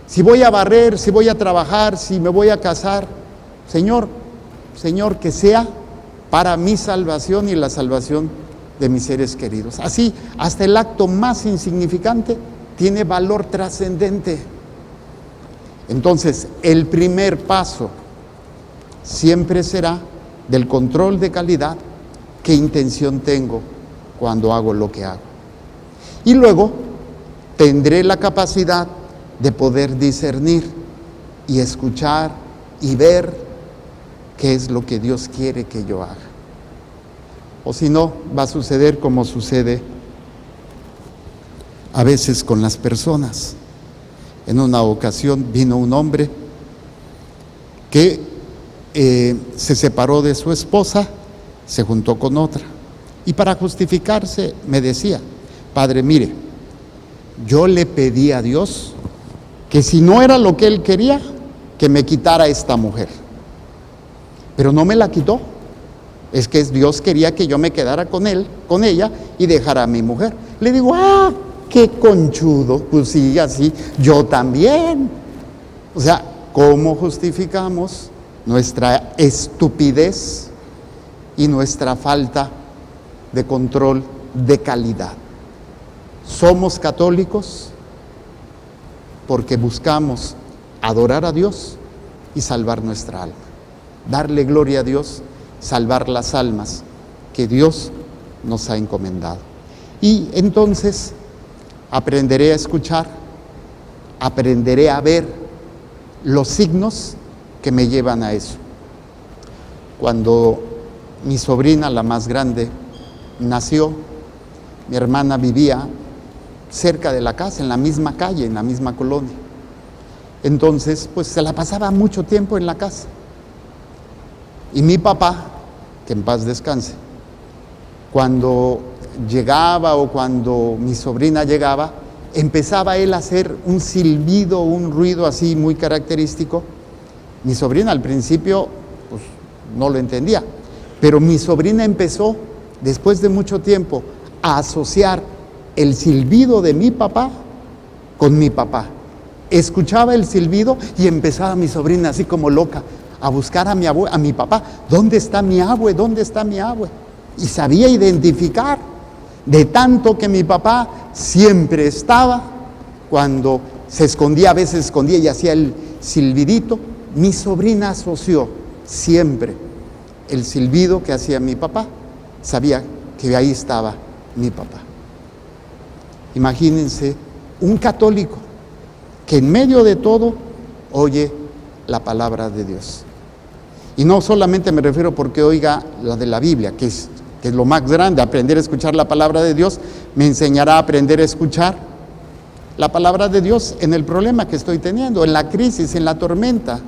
Speaker 1: si voy a barrer, si voy a trabajar, si me voy a casar, Señor, que sea para mi salvación y la salvación de mis seres queridos. Así, hasta el acto más insignificante tiene valor trascendente. Entonces, el primer paso siempre será del control de calidad. ¿Qué intención tengo cuando hago lo que hago? Y luego tendré la capacidad de poder discernir y escuchar y ver qué es lo que Dios quiere que yo haga. O si no, va a suceder como sucede a veces con las personas. En una ocasión vino un hombre que se separó de su esposa, se juntó con otra, y para justificarse me decía: padre, mire, yo le pedí a Dios que si no era lo que Él quería, que me quitara esta mujer, pero no me la quitó. Es que Dios quería que yo me quedara con él, con ella, y dejara a mi mujer. Le digo: qué conchudo. Pues sí, así, yo también. O sea, ¿cómo justificamos nuestra estupidez y nuestra falta de control de calidad? Somos católicos porque buscamos adorar a Dios y salvar nuestra alma, darle gloria a Dios, salvar las almas que Dios nos ha encomendado. Y entonces aprenderé a escuchar, aprenderé a ver los signos que me llevan a eso. Cuando mi sobrina, la más grande, nació, mi hermana vivía cerca de la casa, en la misma calle, en la misma colonia. Entonces, pues se la pasaba mucho tiempo en la casa. Y mi papá, que en paz descanse, cuando llegaba o cuando mi sobrina llegaba, empezaba él a hacer un silbido, un ruido así muy característico. Mi sobrina al principio pues no lo entendía, pero mi sobrina empezó, después de mucho tiempo, a asociar el silbido de mi papá con mi papá. Escuchaba el silbido y empezaba mi sobrina así como loca a buscar a mi papá. ¿Dónde está mi abue? ¿Dónde está mi abue? Y sabía identificar, de tanto que mi papá siempre estaba. Cuando se escondía, a veces escondía y hacía el silbidito, mi sobrina asoció siempre el silbido que hacía mi papá. Sabía que ahí estaba mi papá. Imagínense un católico que en medio de todo oye la palabra de Dios. Y no solamente me refiero porque oiga la de la Biblia, que es lo más grande, aprender a escuchar la palabra de Dios, me enseñará a aprender a escuchar la palabra de Dios en el problema que estoy teniendo, en la crisis, en la tormenta.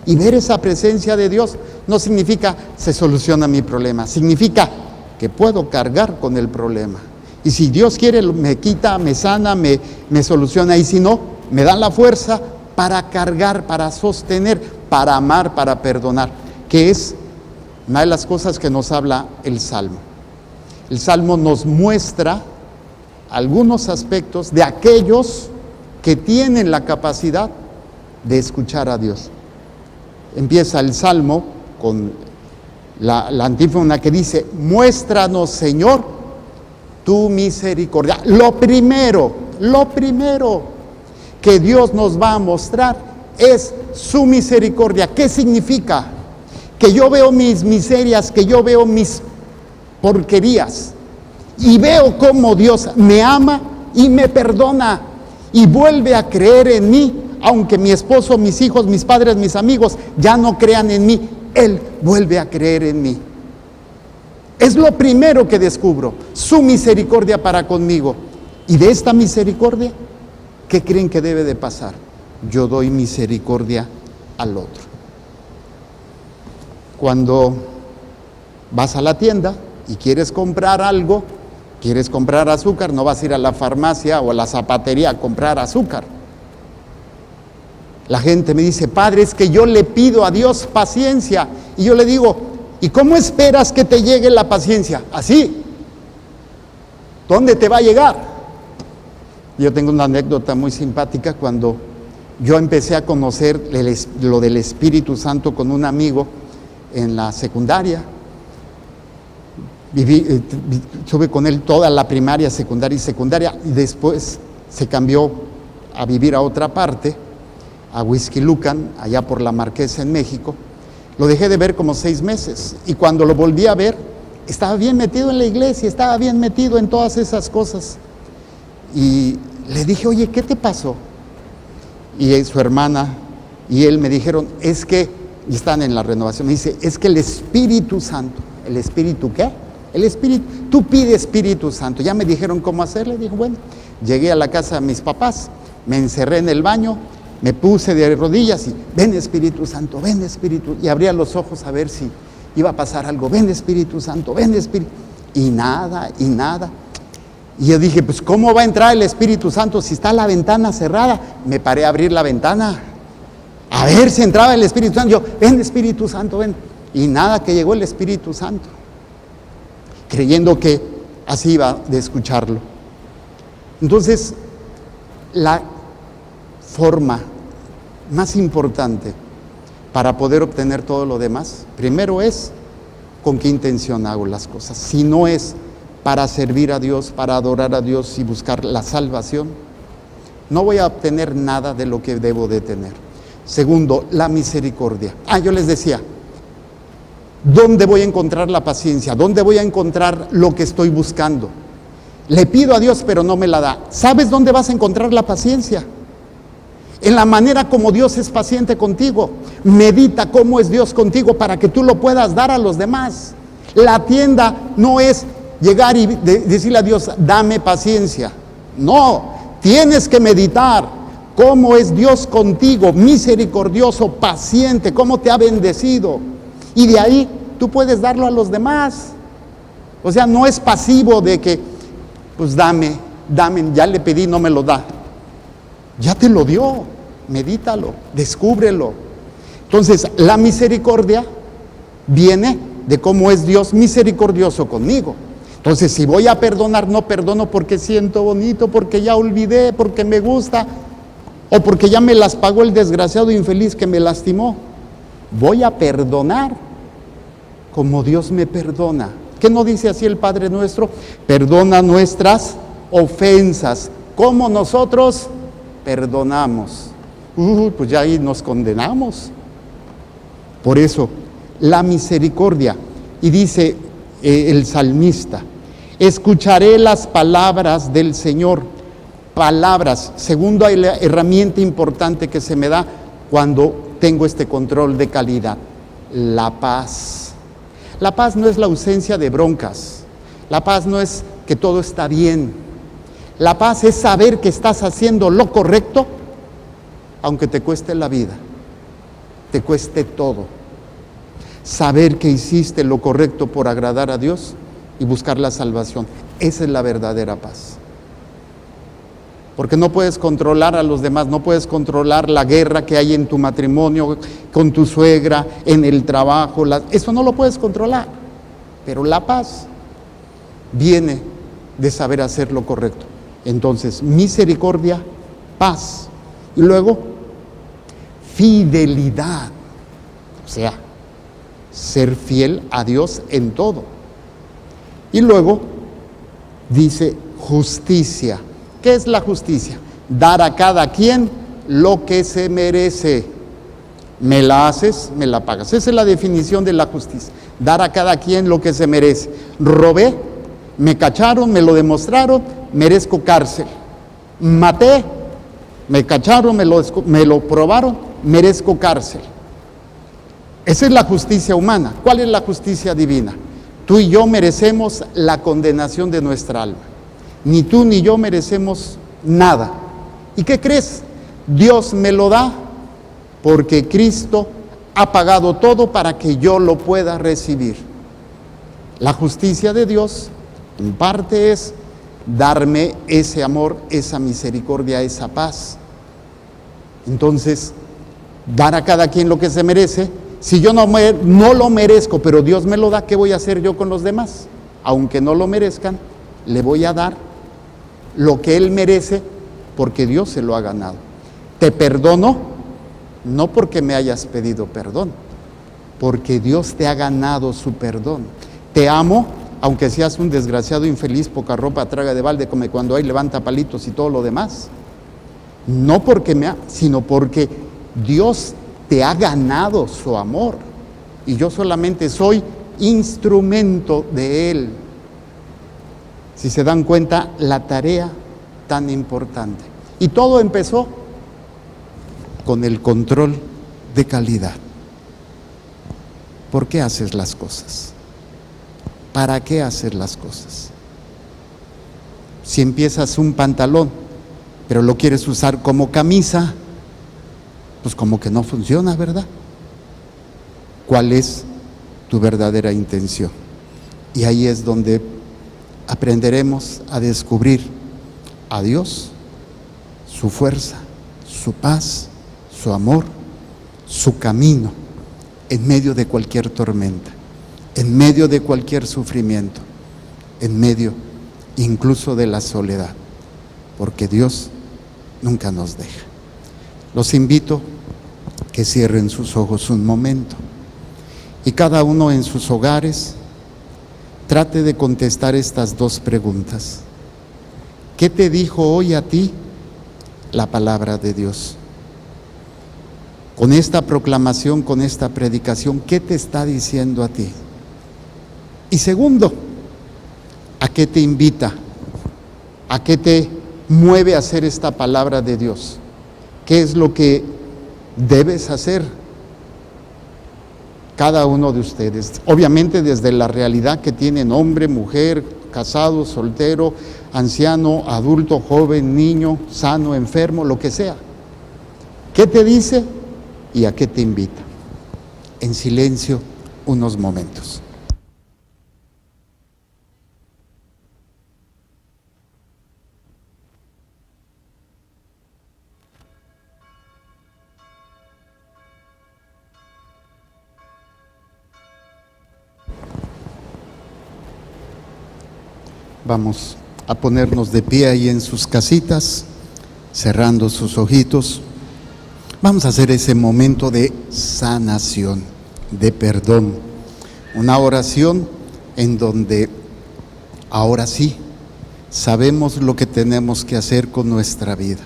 Speaker 1: Y ver esa presencia de Dios no significa se soluciona mi problema, significa que puedo cargar con el problema. Y si Dios quiere, me quita, me sana, me soluciona. Y si no, me da la fuerza para cargar, para sostener, para amar, para perdonar, que es una de las cosas que nos habla el Salmo. El Salmo nos muestra algunos aspectos de aquellos que tienen la capacidad de escuchar a Dios. Empieza el Salmo con la antífona que dice: muéstranos, Señor, tu misericordia. Lo primero que Dios nos va a mostrar es su misericordia. ¿Qué significa? Que yo veo mis miserias, que yo veo mis porquerías y veo cómo Dios me ama y me perdona y vuelve a creer en mí, aunque mi esposo, mis hijos, mis padres, mis amigos ya no crean en mí, Él vuelve a creer en mí. Es lo primero que descubro, su misericordia para conmigo. Y de esta misericordia, ¿qué creen que debe de pasar? Yo doy misericordia al otro. Cuando vas a la tienda y quieres comprar algo, quieres comprar azúcar, no vas a ir a la farmacia o a la zapatería a comprar azúcar. La gente me dice: padre, es que yo le pido a Dios paciencia. Y yo le digo: ¿y cómo esperas que te llegue la paciencia? Así. ¿Dónde te va a llegar? Yo tengo una anécdota muy simpática. Cuando yo empecé a conocer lo del Espíritu Santo con un amigo en la secundaria, estuve con él toda la primaria, secundaria, y después se cambió a vivir a otra parte, a Huixquilucan, allá por la Marquesa en México. Lo dejé de ver como 6 meses, y cuando lo volví a ver, estaba bien metido en la iglesia, estaba bien metido en todas esas cosas. Y le dije: oye, ¿qué te pasó? Y su hermana y él me dijeron: es que, y están en la renovación, me dice: es que el Espíritu Santo. ¿El Espíritu qué? El Espíritu, tú pide Espíritu Santo. Ya me dijeron cómo hacerle. Dijo: bueno, llegué a la casa de mis papás, me encerré en el baño, me puse de rodillas y: ven Espíritu Santo, ven Espíritu. Y abría los ojos a ver si iba a pasar algo. Ven Espíritu Santo, ven Espíritu. Y nada. Y yo dije: pues ¿cómo va a entrar el Espíritu Santo si está la ventana cerrada? Me paré a abrir la ventana, a ver si entraba el Espíritu Santo. Yo: ven Espíritu Santo, ven. Y nada, que llegó el Espíritu Santo, creyendo que así iba de escucharlo. Entonces, la forma más importante para poder obtener todo lo demás, primero es con qué intención hago las cosas. Si no es para servir a Dios, para adorar a Dios y buscar la salvación, no voy a obtener nada de lo que debo de tener. Segundo, la misericordia. Yo les decía, ¿dónde voy a encontrar la paciencia? ¿Dónde voy a encontrar lo que estoy buscando? Le pido a Dios, pero no me la da. ¿Sabes dónde vas a encontrar la paciencia? En la manera como Dios es paciente contigo. Medita cómo es Dios contigo para que tú lo puedas dar a los demás. La tienda no es llegar y decirle a Dios: dame paciencia. No, tienes que meditar cómo es Dios contigo, misericordioso, paciente, cómo te ha bendecido. Y de ahí tú puedes darlo a los demás. O sea, no es pasivo de que, pues dame, ya le pedí, no me lo da. Ya te lo dio, medítalo, descúbrelo. Entonces, la misericordia viene de cómo es Dios misericordioso conmigo. Entonces, si voy a perdonar, no perdono porque siento bonito, porque ya olvidé, porque me gusta, o porque ya me las pagó el desgraciado infeliz que me lastimó. Voy a perdonar como Dios me perdona. ¿Qué no dice así el Padre nuestro? Perdona nuestras ofensas, como nosotros perdonamos. Pues ya ahí nos condenamos. Por eso, la misericordia. Y dice el salmista: escucharé las palabras del Señor. Palabras. Segunda herramienta importante que se me da cuando tengo este control de calidad: la paz. La paz no es la ausencia de broncas. La paz no es que todo está bien. La paz es saber que estás haciendo lo correcto, aunque te cueste la vida. te cueste todo. Saber que hiciste lo correcto por agradar a Dios y buscar la salvación. Esa es la verdadera paz. Porque no puedes controlar a los demás, no puedes controlar la guerra que hay en tu matrimonio, con tu suegra, en el trabajo. Eso no lo puedes controlar. Pero la paz viene de saber hacer lo correcto. Entonces, misericordia, paz. Y luego, fidelidad. O sea, ser fiel a Dios en todo. Y luego, dice justicia. ¿Qué es la justicia? Dar a cada quien lo que se merece. Me la haces, me la pagas. Esa es la definición de la justicia. Dar a cada quien lo que se merece. Robé, me cacharon, me lo demostraron, merezco cárcel. Maté, me cacharon, me lo probaron, merezco cárcel. Esa es la justicia humana. ¿Cuál es la justicia divina? Tú y yo merecemos la condenación de nuestra alma. Ni tú ni yo merecemos nada. ¿Y qué crees? Dios me lo da porque Cristo ha pagado todo para que yo lo pueda recibir. La justicia de Dios, en parte, es darme ese amor, esa misericordia, esa paz. Entonces, dar a cada quien lo que se merece. Si yo no lo merezco, pero Dios me lo da, ¿qué voy a hacer yo con los demás? Aunque no lo merezcan, le voy a dar lo que Él merece porque Dios se lo ha ganado. Te perdono, no porque me hayas pedido perdón, porque Dios te ha ganado su perdón. Te amo, aunque seas un desgraciado infeliz, poca ropa, traga de balde, come cuando hay, levanta palitos y todo lo demás. No porque sino porque Dios te ha ganado su amor y yo solamente soy instrumento de Él. Si se dan cuenta, la tarea tan importante. Y todo empezó con el control de calidad. ¿Por qué haces las cosas? ¿Para qué haces las cosas? Si empiezas un pantalón, pero lo quieres usar como camisa, pues como que no funciona, ¿verdad? ¿Cuál es tu verdadera intención? Y ahí es donde aprenderemos a descubrir a Dios, su fuerza, su paz, su amor, su camino, en medio de cualquier tormenta, en medio de cualquier sufrimiento, en medio incluso de la soledad, porque Dios nunca nos deja. Los invito a que cierren sus ojos un momento y cada uno en sus hogares trate de contestar estas dos preguntas. ¿Qué te dijo hoy a ti la palabra de Dios? Con esta proclamación, con esta predicación, ¿qué te está diciendo a ti? Y segundo, ¿a qué te invita? ¿A qué te mueve a hacer esta palabra de Dios? ¿Qué es lo que debes hacer? Cada uno de ustedes, obviamente desde la realidad que tienen hombre, mujer, casado, soltero, anciano, adulto, joven, niño, sano, enfermo, lo que sea. ¿Qué te dice y a qué te invita? En silencio unos momentos. Vamos a ponernos de pie ahí en sus casitas, cerrando sus ojitos. Vamos a hacer ese momento de sanación, de perdón. Una oración en donde ahora sí sabemos lo que tenemos que hacer con nuestra vida.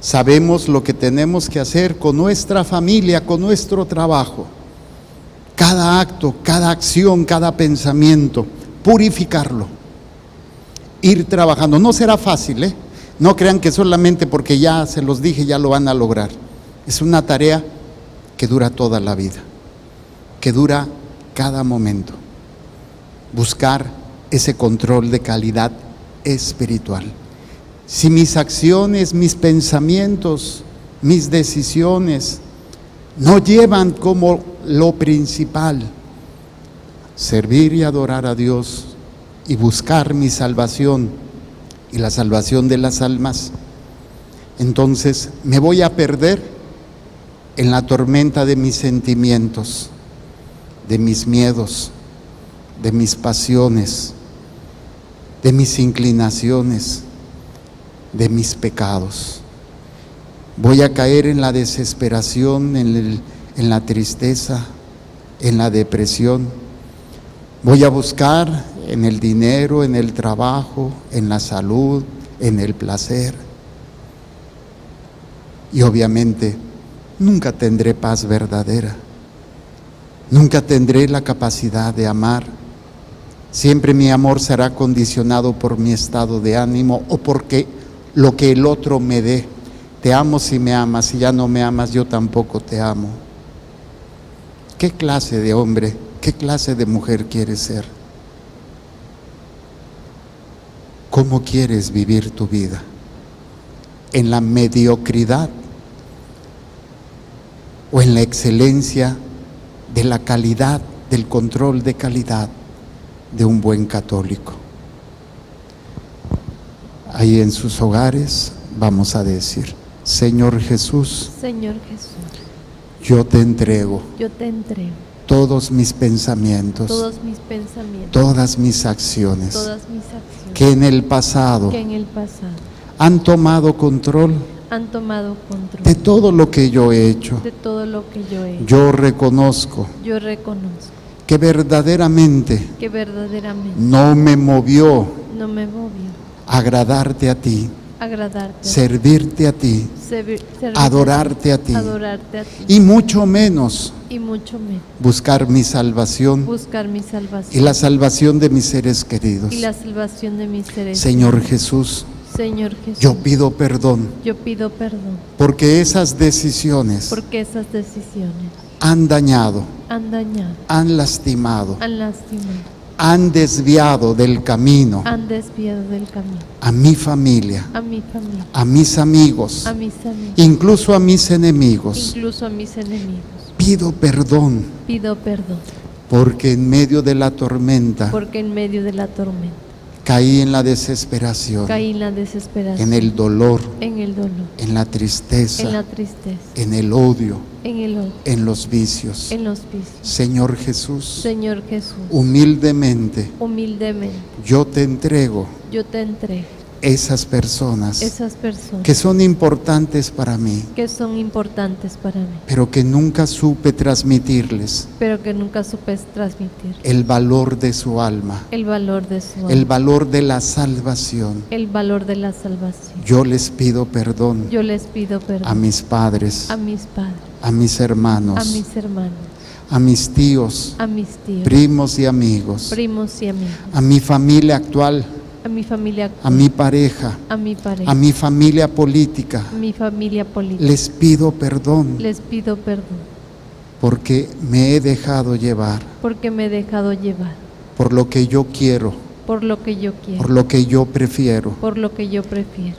Speaker 1: Sabemos lo que tenemos que hacer con nuestra familia, con nuestro trabajo. Cada acto, cada acción, cada pensamiento, purificarlo. Ir trabajando. No será fácil, No crean que solamente porque ya se los dije ya lo van a lograr. Es una tarea que dura toda la vida, que dura cada momento. Buscar ese control de calidad espiritual. Si mis acciones, mis pensamientos, mis decisiones no llevan como lo principal servir y adorar a Dios y buscar mi salvación y la salvación de las almas, entonces me voy a perder en la tormenta de mis sentimientos, de mis miedos, de mis pasiones, de mis inclinaciones, de mis pecados. Voy a caer en la desesperación, en la tristeza, en la depresión. Voy a buscar en el dinero, en el trabajo, en la salud, en el placer. Y obviamente nunca tendré paz verdadera. Nunca tendré la capacidad de amar. Siempre mi amor será condicionado por mi estado de ánimo o porque lo que el otro me dé. Te amo si me amas, si ya no me amas, yo tampoco te amo. ¿Qué clase de hombre, qué clase de mujer quieres ser? ¿Cómo quieres vivir tu vida? ¿En la mediocridad o en la excelencia de la calidad, del control de calidad de un buen católico? Ahí en sus hogares vamos a decir: Señor Jesús,
Speaker 2: Señor Jesús,
Speaker 1: yo te entrego
Speaker 2: yo te entrego
Speaker 1: todos mis pensamientos,
Speaker 2: todos mis pensamientos,
Speaker 1: todas mis acciones,
Speaker 2: todas mis acciones
Speaker 1: que en el pasado
Speaker 2: que en el pasado
Speaker 1: han tomado control
Speaker 2: han tomado control
Speaker 1: de todo lo que yo he hecho.
Speaker 2: de todo lo que yo he hecho.
Speaker 1: Yo reconozco
Speaker 2: Yo reconozco
Speaker 1: que verdaderamente
Speaker 2: que verdaderamente
Speaker 1: no me movió
Speaker 2: no me movió
Speaker 1: agradarte a ti,
Speaker 2: agradarte,
Speaker 1: servirte a ti,
Speaker 2: servirte,
Speaker 1: adorarte a ti,
Speaker 2: adorarte a ti,
Speaker 1: y mucho menos
Speaker 2: y mucho menos
Speaker 1: buscar mi salvación
Speaker 2: buscar mi salvación
Speaker 1: y la salvación de mis seres queridos.
Speaker 2: y la salvación de mis seres.
Speaker 1: Señor Jesús,
Speaker 2: Señor Jesús,
Speaker 1: yo pido perdón
Speaker 2: yo pido perdón
Speaker 1: porque esas decisiones
Speaker 2: porque esas decisiones
Speaker 1: han dañado,
Speaker 2: han dañado,
Speaker 1: han lastimado,
Speaker 2: han lastimado,
Speaker 1: han desviado del camino
Speaker 2: han desviado del camino
Speaker 1: a mi familia,
Speaker 2: a mi familia,
Speaker 1: a mis amigos,
Speaker 2: a mis amigos,
Speaker 1: incluso a mis enemigos.
Speaker 2: incluso a mis enemigos.
Speaker 1: Pido perdón
Speaker 2: Pido perdón
Speaker 1: porque en medio de la tormenta
Speaker 2: porque en medio de la tormenta
Speaker 1: caí en la desesperación,
Speaker 2: caí en la desesperación,
Speaker 1: en el dolor,
Speaker 2: en el dolor,
Speaker 1: en la
Speaker 2: en la
Speaker 1: tristeza,
Speaker 2: tristeza,
Speaker 1: en el odio,
Speaker 2: en el odio,
Speaker 1: en los vicios.
Speaker 2: en los vicios.
Speaker 1: Señor Jesús,
Speaker 2: Señor Jesús,
Speaker 1: humildemente
Speaker 2: humildemente
Speaker 1: yo te entrego
Speaker 2: yo te entrego
Speaker 1: esas personas
Speaker 2: esas personas
Speaker 1: que son importantes para mí,
Speaker 2: que son importantes para mí,
Speaker 1: pero que nunca supe transmitirles
Speaker 2: pero que nunca supe transmitir
Speaker 1: el valor de su alma,
Speaker 2: el valor de su
Speaker 1: el
Speaker 2: alma,
Speaker 1: valor de la salvación.
Speaker 2: el valor de la salvación.
Speaker 1: Yo les pido perdón
Speaker 2: Yo les pido perdón
Speaker 1: a mis padres,
Speaker 2: a mis padres,
Speaker 1: a mis hermanos,
Speaker 2: a mis hermanos,
Speaker 1: a mis tíos,
Speaker 2: a mis tíos,
Speaker 1: primos y amigos,
Speaker 2: primos y amigos,
Speaker 1: a mi familia actual,
Speaker 2: a mi familia,
Speaker 1: a mi pareja,
Speaker 2: a mi pareja,
Speaker 1: a mi familia política.
Speaker 2: a mi familia política.
Speaker 1: Les pido perdón
Speaker 2: Les pido perdón
Speaker 1: porque me he dejado llevar
Speaker 2: porque me he dejado llevar
Speaker 1: por lo que yo quiero,
Speaker 2: por lo que yo quiero,
Speaker 1: por lo que yo prefiero.
Speaker 2: por lo que yo prefiero.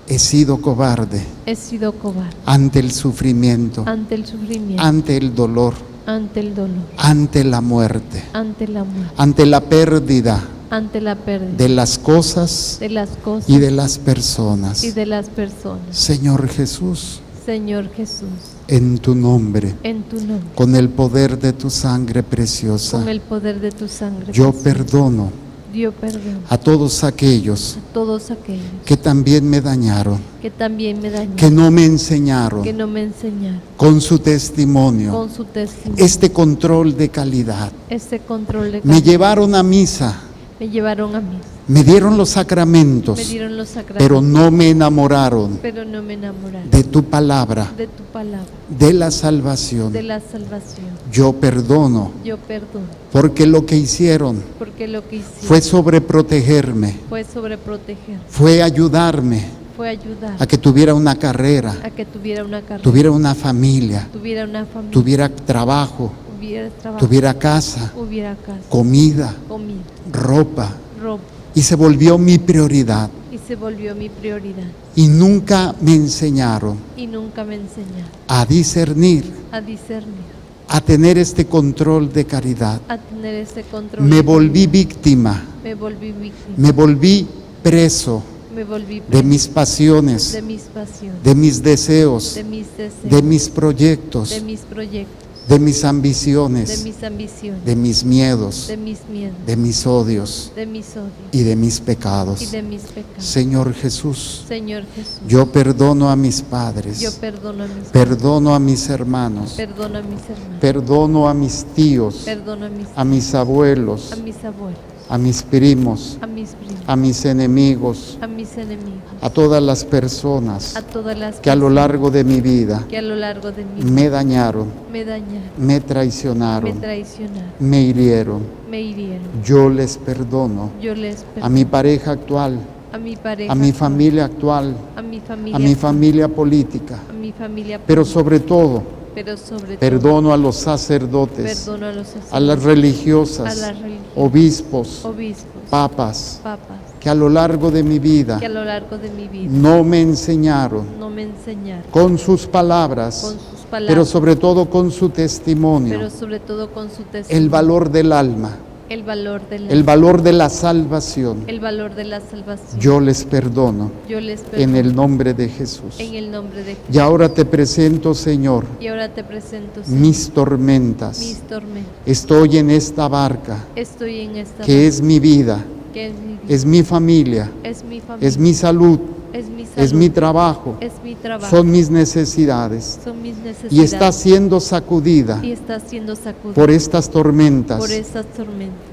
Speaker 1: He sido cobarde
Speaker 2: He sido cobarde
Speaker 1: ante el sufrimiento,
Speaker 2: ante el sufrimiento,
Speaker 1: ante el dolor,
Speaker 2: ante el dolor,
Speaker 1: ante la muerte,
Speaker 2: ante la muerte,
Speaker 1: ante la pérdida
Speaker 2: ante la pérdida
Speaker 1: de las cosas
Speaker 2: de las cosas
Speaker 1: y de las personas.
Speaker 2: y de las personas.
Speaker 1: Señor Jesús,
Speaker 2: Señor Jesús,
Speaker 1: en tu nombre,
Speaker 2: en tu nombre,
Speaker 1: con el poder de tu sangre preciosa,
Speaker 2: con el poder de tu sangre,
Speaker 1: yo
Speaker 2: preciosa,
Speaker 1: perdono
Speaker 2: yo perdono
Speaker 1: a todos aquellos
Speaker 2: a todos aquellos
Speaker 1: que también me dañaron,
Speaker 2: que también me dañaron,
Speaker 1: que no me enseñaron
Speaker 2: que no me enseñaron
Speaker 1: con su testimonio
Speaker 2: con su testimonio
Speaker 1: este control de calidad.
Speaker 2: este control de
Speaker 1: Me
Speaker 2: calidad.
Speaker 1: llevaron a misa,
Speaker 2: Me llevaron a mí,
Speaker 1: me dieron los sacramentos,
Speaker 2: me dieron los sacramentos,
Speaker 1: pero no me enamoraron
Speaker 2: pero no me enamoraron
Speaker 1: de tu palabra,
Speaker 2: de tu palabra,
Speaker 1: de la salvación.
Speaker 2: de la salvación.
Speaker 1: Yo perdono
Speaker 2: Yo perdono
Speaker 1: porque lo que hicieron
Speaker 2: porque lo que hicieron
Speaker 1: fue sobreprotegerme,
Speaker 2: fue sobreproteger,
Speaker 1: fue ayudarme
Speaker 2: fue ayudar
Speaker 1: a que tuviera una carrera,
Speaker 2: a que tuviera una carrera,
Speaker 1: tuviera una familia,
Speaker 2: tuviera una familia,
Speaker 1: tuviera trabajo,
Speaker 2: Hubiera trabajo.
Speaker 1: tuviera casa,
Speaker 2: Hubiera casa.
Speaker 1: comida,
Speaker 2: Comida.
Speaker 1: ropa.
Speaker 2: Ropa.
Speaker 1: Y se volvió mi prioridad.
Speaker 2: Y se volvió mi prioridad.
Speaker 1: Y nunca me enseñaron
Speaker 2: Y nunca me enseñaron
Speaker 1: a discernir,
Speaker 2: a discernir,
Speaker 1: a tener este control de caridad.
Speaker 2: a tener ese control.
Speaker 1: Me
Speaker 2: de
Speaker 1: volví
Speaker 2: vida.
Speaker 1: víctima,
Speaker 2: Me volví víctima.
Speaker 1: me volví preso
Speaker 2: Me volví
Speaker 1: de
Speaker 2: preso
Speaker 1: mis pasiones,
Speaker 2: de mis pasiones,
Speaker 1: de mis deseos,
Speaker 2: de mis deseos,
Speaker 1: de mis proyectos,
Speaker 2: de mis proyectos,
Speaker 1: de mis
Speaker 2: de
Speaker 1: ambiciones,
Speaker 2: mis ambiciones,
Speaker 1: de mis miedos,
Speaker 2: de mis miedos,
Speaker 1: de mis odios
Speaker 2: de mis odios
Speaker 1: y de mis
Speaker 2: y
Speaker 1: pecados.
Speaker 2: de mis pecados.
Speaker 1: Señor Jesús,
Speaker 2: Señor Jesús,
Speaker 1: yo perdono a mis
Speaker 2: yo
Speaker 1: padres,
Speaker 2: perdono a mis
Speaker 1: perdono a mis hermanos,
Speaker 2: perdono a mis hermanos,
Speaker 1: perdono a mis tíos,
Speaker 2: perdono
Speaker 1: a mis abuelos,
Speaker 2: a mis abuelos,
Speaker 1: a mis primos,
Speaker 2: a mis primos,
Speaker 1: a mis enemigos,
Speaker 2: a mis enemigos,
Speaker 1: a todas las personas
Speaker 2: a todas las
Speaker 1: que a lo largo de mi vida
Speaker 2: que a lo largo de mi vida
Speaker 1: me dañaron,
Speaker 2: me dañaron,
Speaker 1: me
Speaker 2: me
Speaker 1: traicionaron,
Speaker 2: traicionaron,
Speaker 1: me hirieron.
Speaker 2: me hirieron.
Speaker 1: Yo les perdono
Speaker 2: Yo les
Speaker 1: a
Speaker 2: perdono
Speaker 1: mi pareja actual,
Speaker 2: a mi pareja,
Speaker 1: a mi
Speaker 2: actual,
Speaker 1: familia actual,
Speaker 2: a mi
Speaker 1: a
Speaker 2: familia,
Speaker 1: mi familia política,
Speaker 2: a mi familia,
Speaker 1: pero sobre todo
Speaker 2: pero sobre todo
Speaker 1: perdono a los sacerdotes,
Speaker 2: perdono a los
Speaker 1: a las
Speaker 2: sacerdotes,
Speaker 1: religiosas,
Speaker 2: a las religiosas,
Speaker 1: obispos,
Speaker 2: obispos,
Speaker 1: papas,
Speaker 2: papas,
Speaker 1: que a lo largo de mi vida
Speaker 2: que a lo largo de mi vida
Speaker 1: no me enseñaron
Speaker 2: no me enseñaron
Speaker 1: con sus palabras,
Speaker 2: con sus
Speaker 1: pero
Speaker 2: palabras,
Speaker 1: sobre todo con su testimonio,
Speaker 2: pero sobre todo con su testimonio,
Speaker 1: el valor del alma,
Speaker 2: el valor de la,
Speaker 1: el valor de la salvación.
Speaker 2: el valor de la salvación.
Speaker 1: Yo les perdono
Speaker 2: Yo les perdono
Speaker 1: en el nombre de Jesús.
Speaker 2: en el nombre de Jesús.
Speaker 1: Y ahora te presento, Señor,
Speaker 2: Y ahora te presento, Señor,
Speaker 1: mis tormentas.
Speaker 2: mis tormentas.
Speaker 1: Estoy en esta barca
Speaker 2: Estoy en esta
Speaker 1: que es mi vida,
Speaker 2: que es mi vida,
Speaker 1: es mi familia,
Speaker 2: es mi familia,
Speaker 1: es mi salud,
Speaker 2: es mi salud,
Speaker 1: es mi trabajo,
Speaker 2: es mi trabajo,
Speaker 1: son mis necesidades.
Speaker 2: son mis necesidades,
Speaker 1: Y está siendo sacudida
Speaker 2: y está siendo sacudida
Speaker 1: por estas tormentas
Speaker 2: por estas tormentas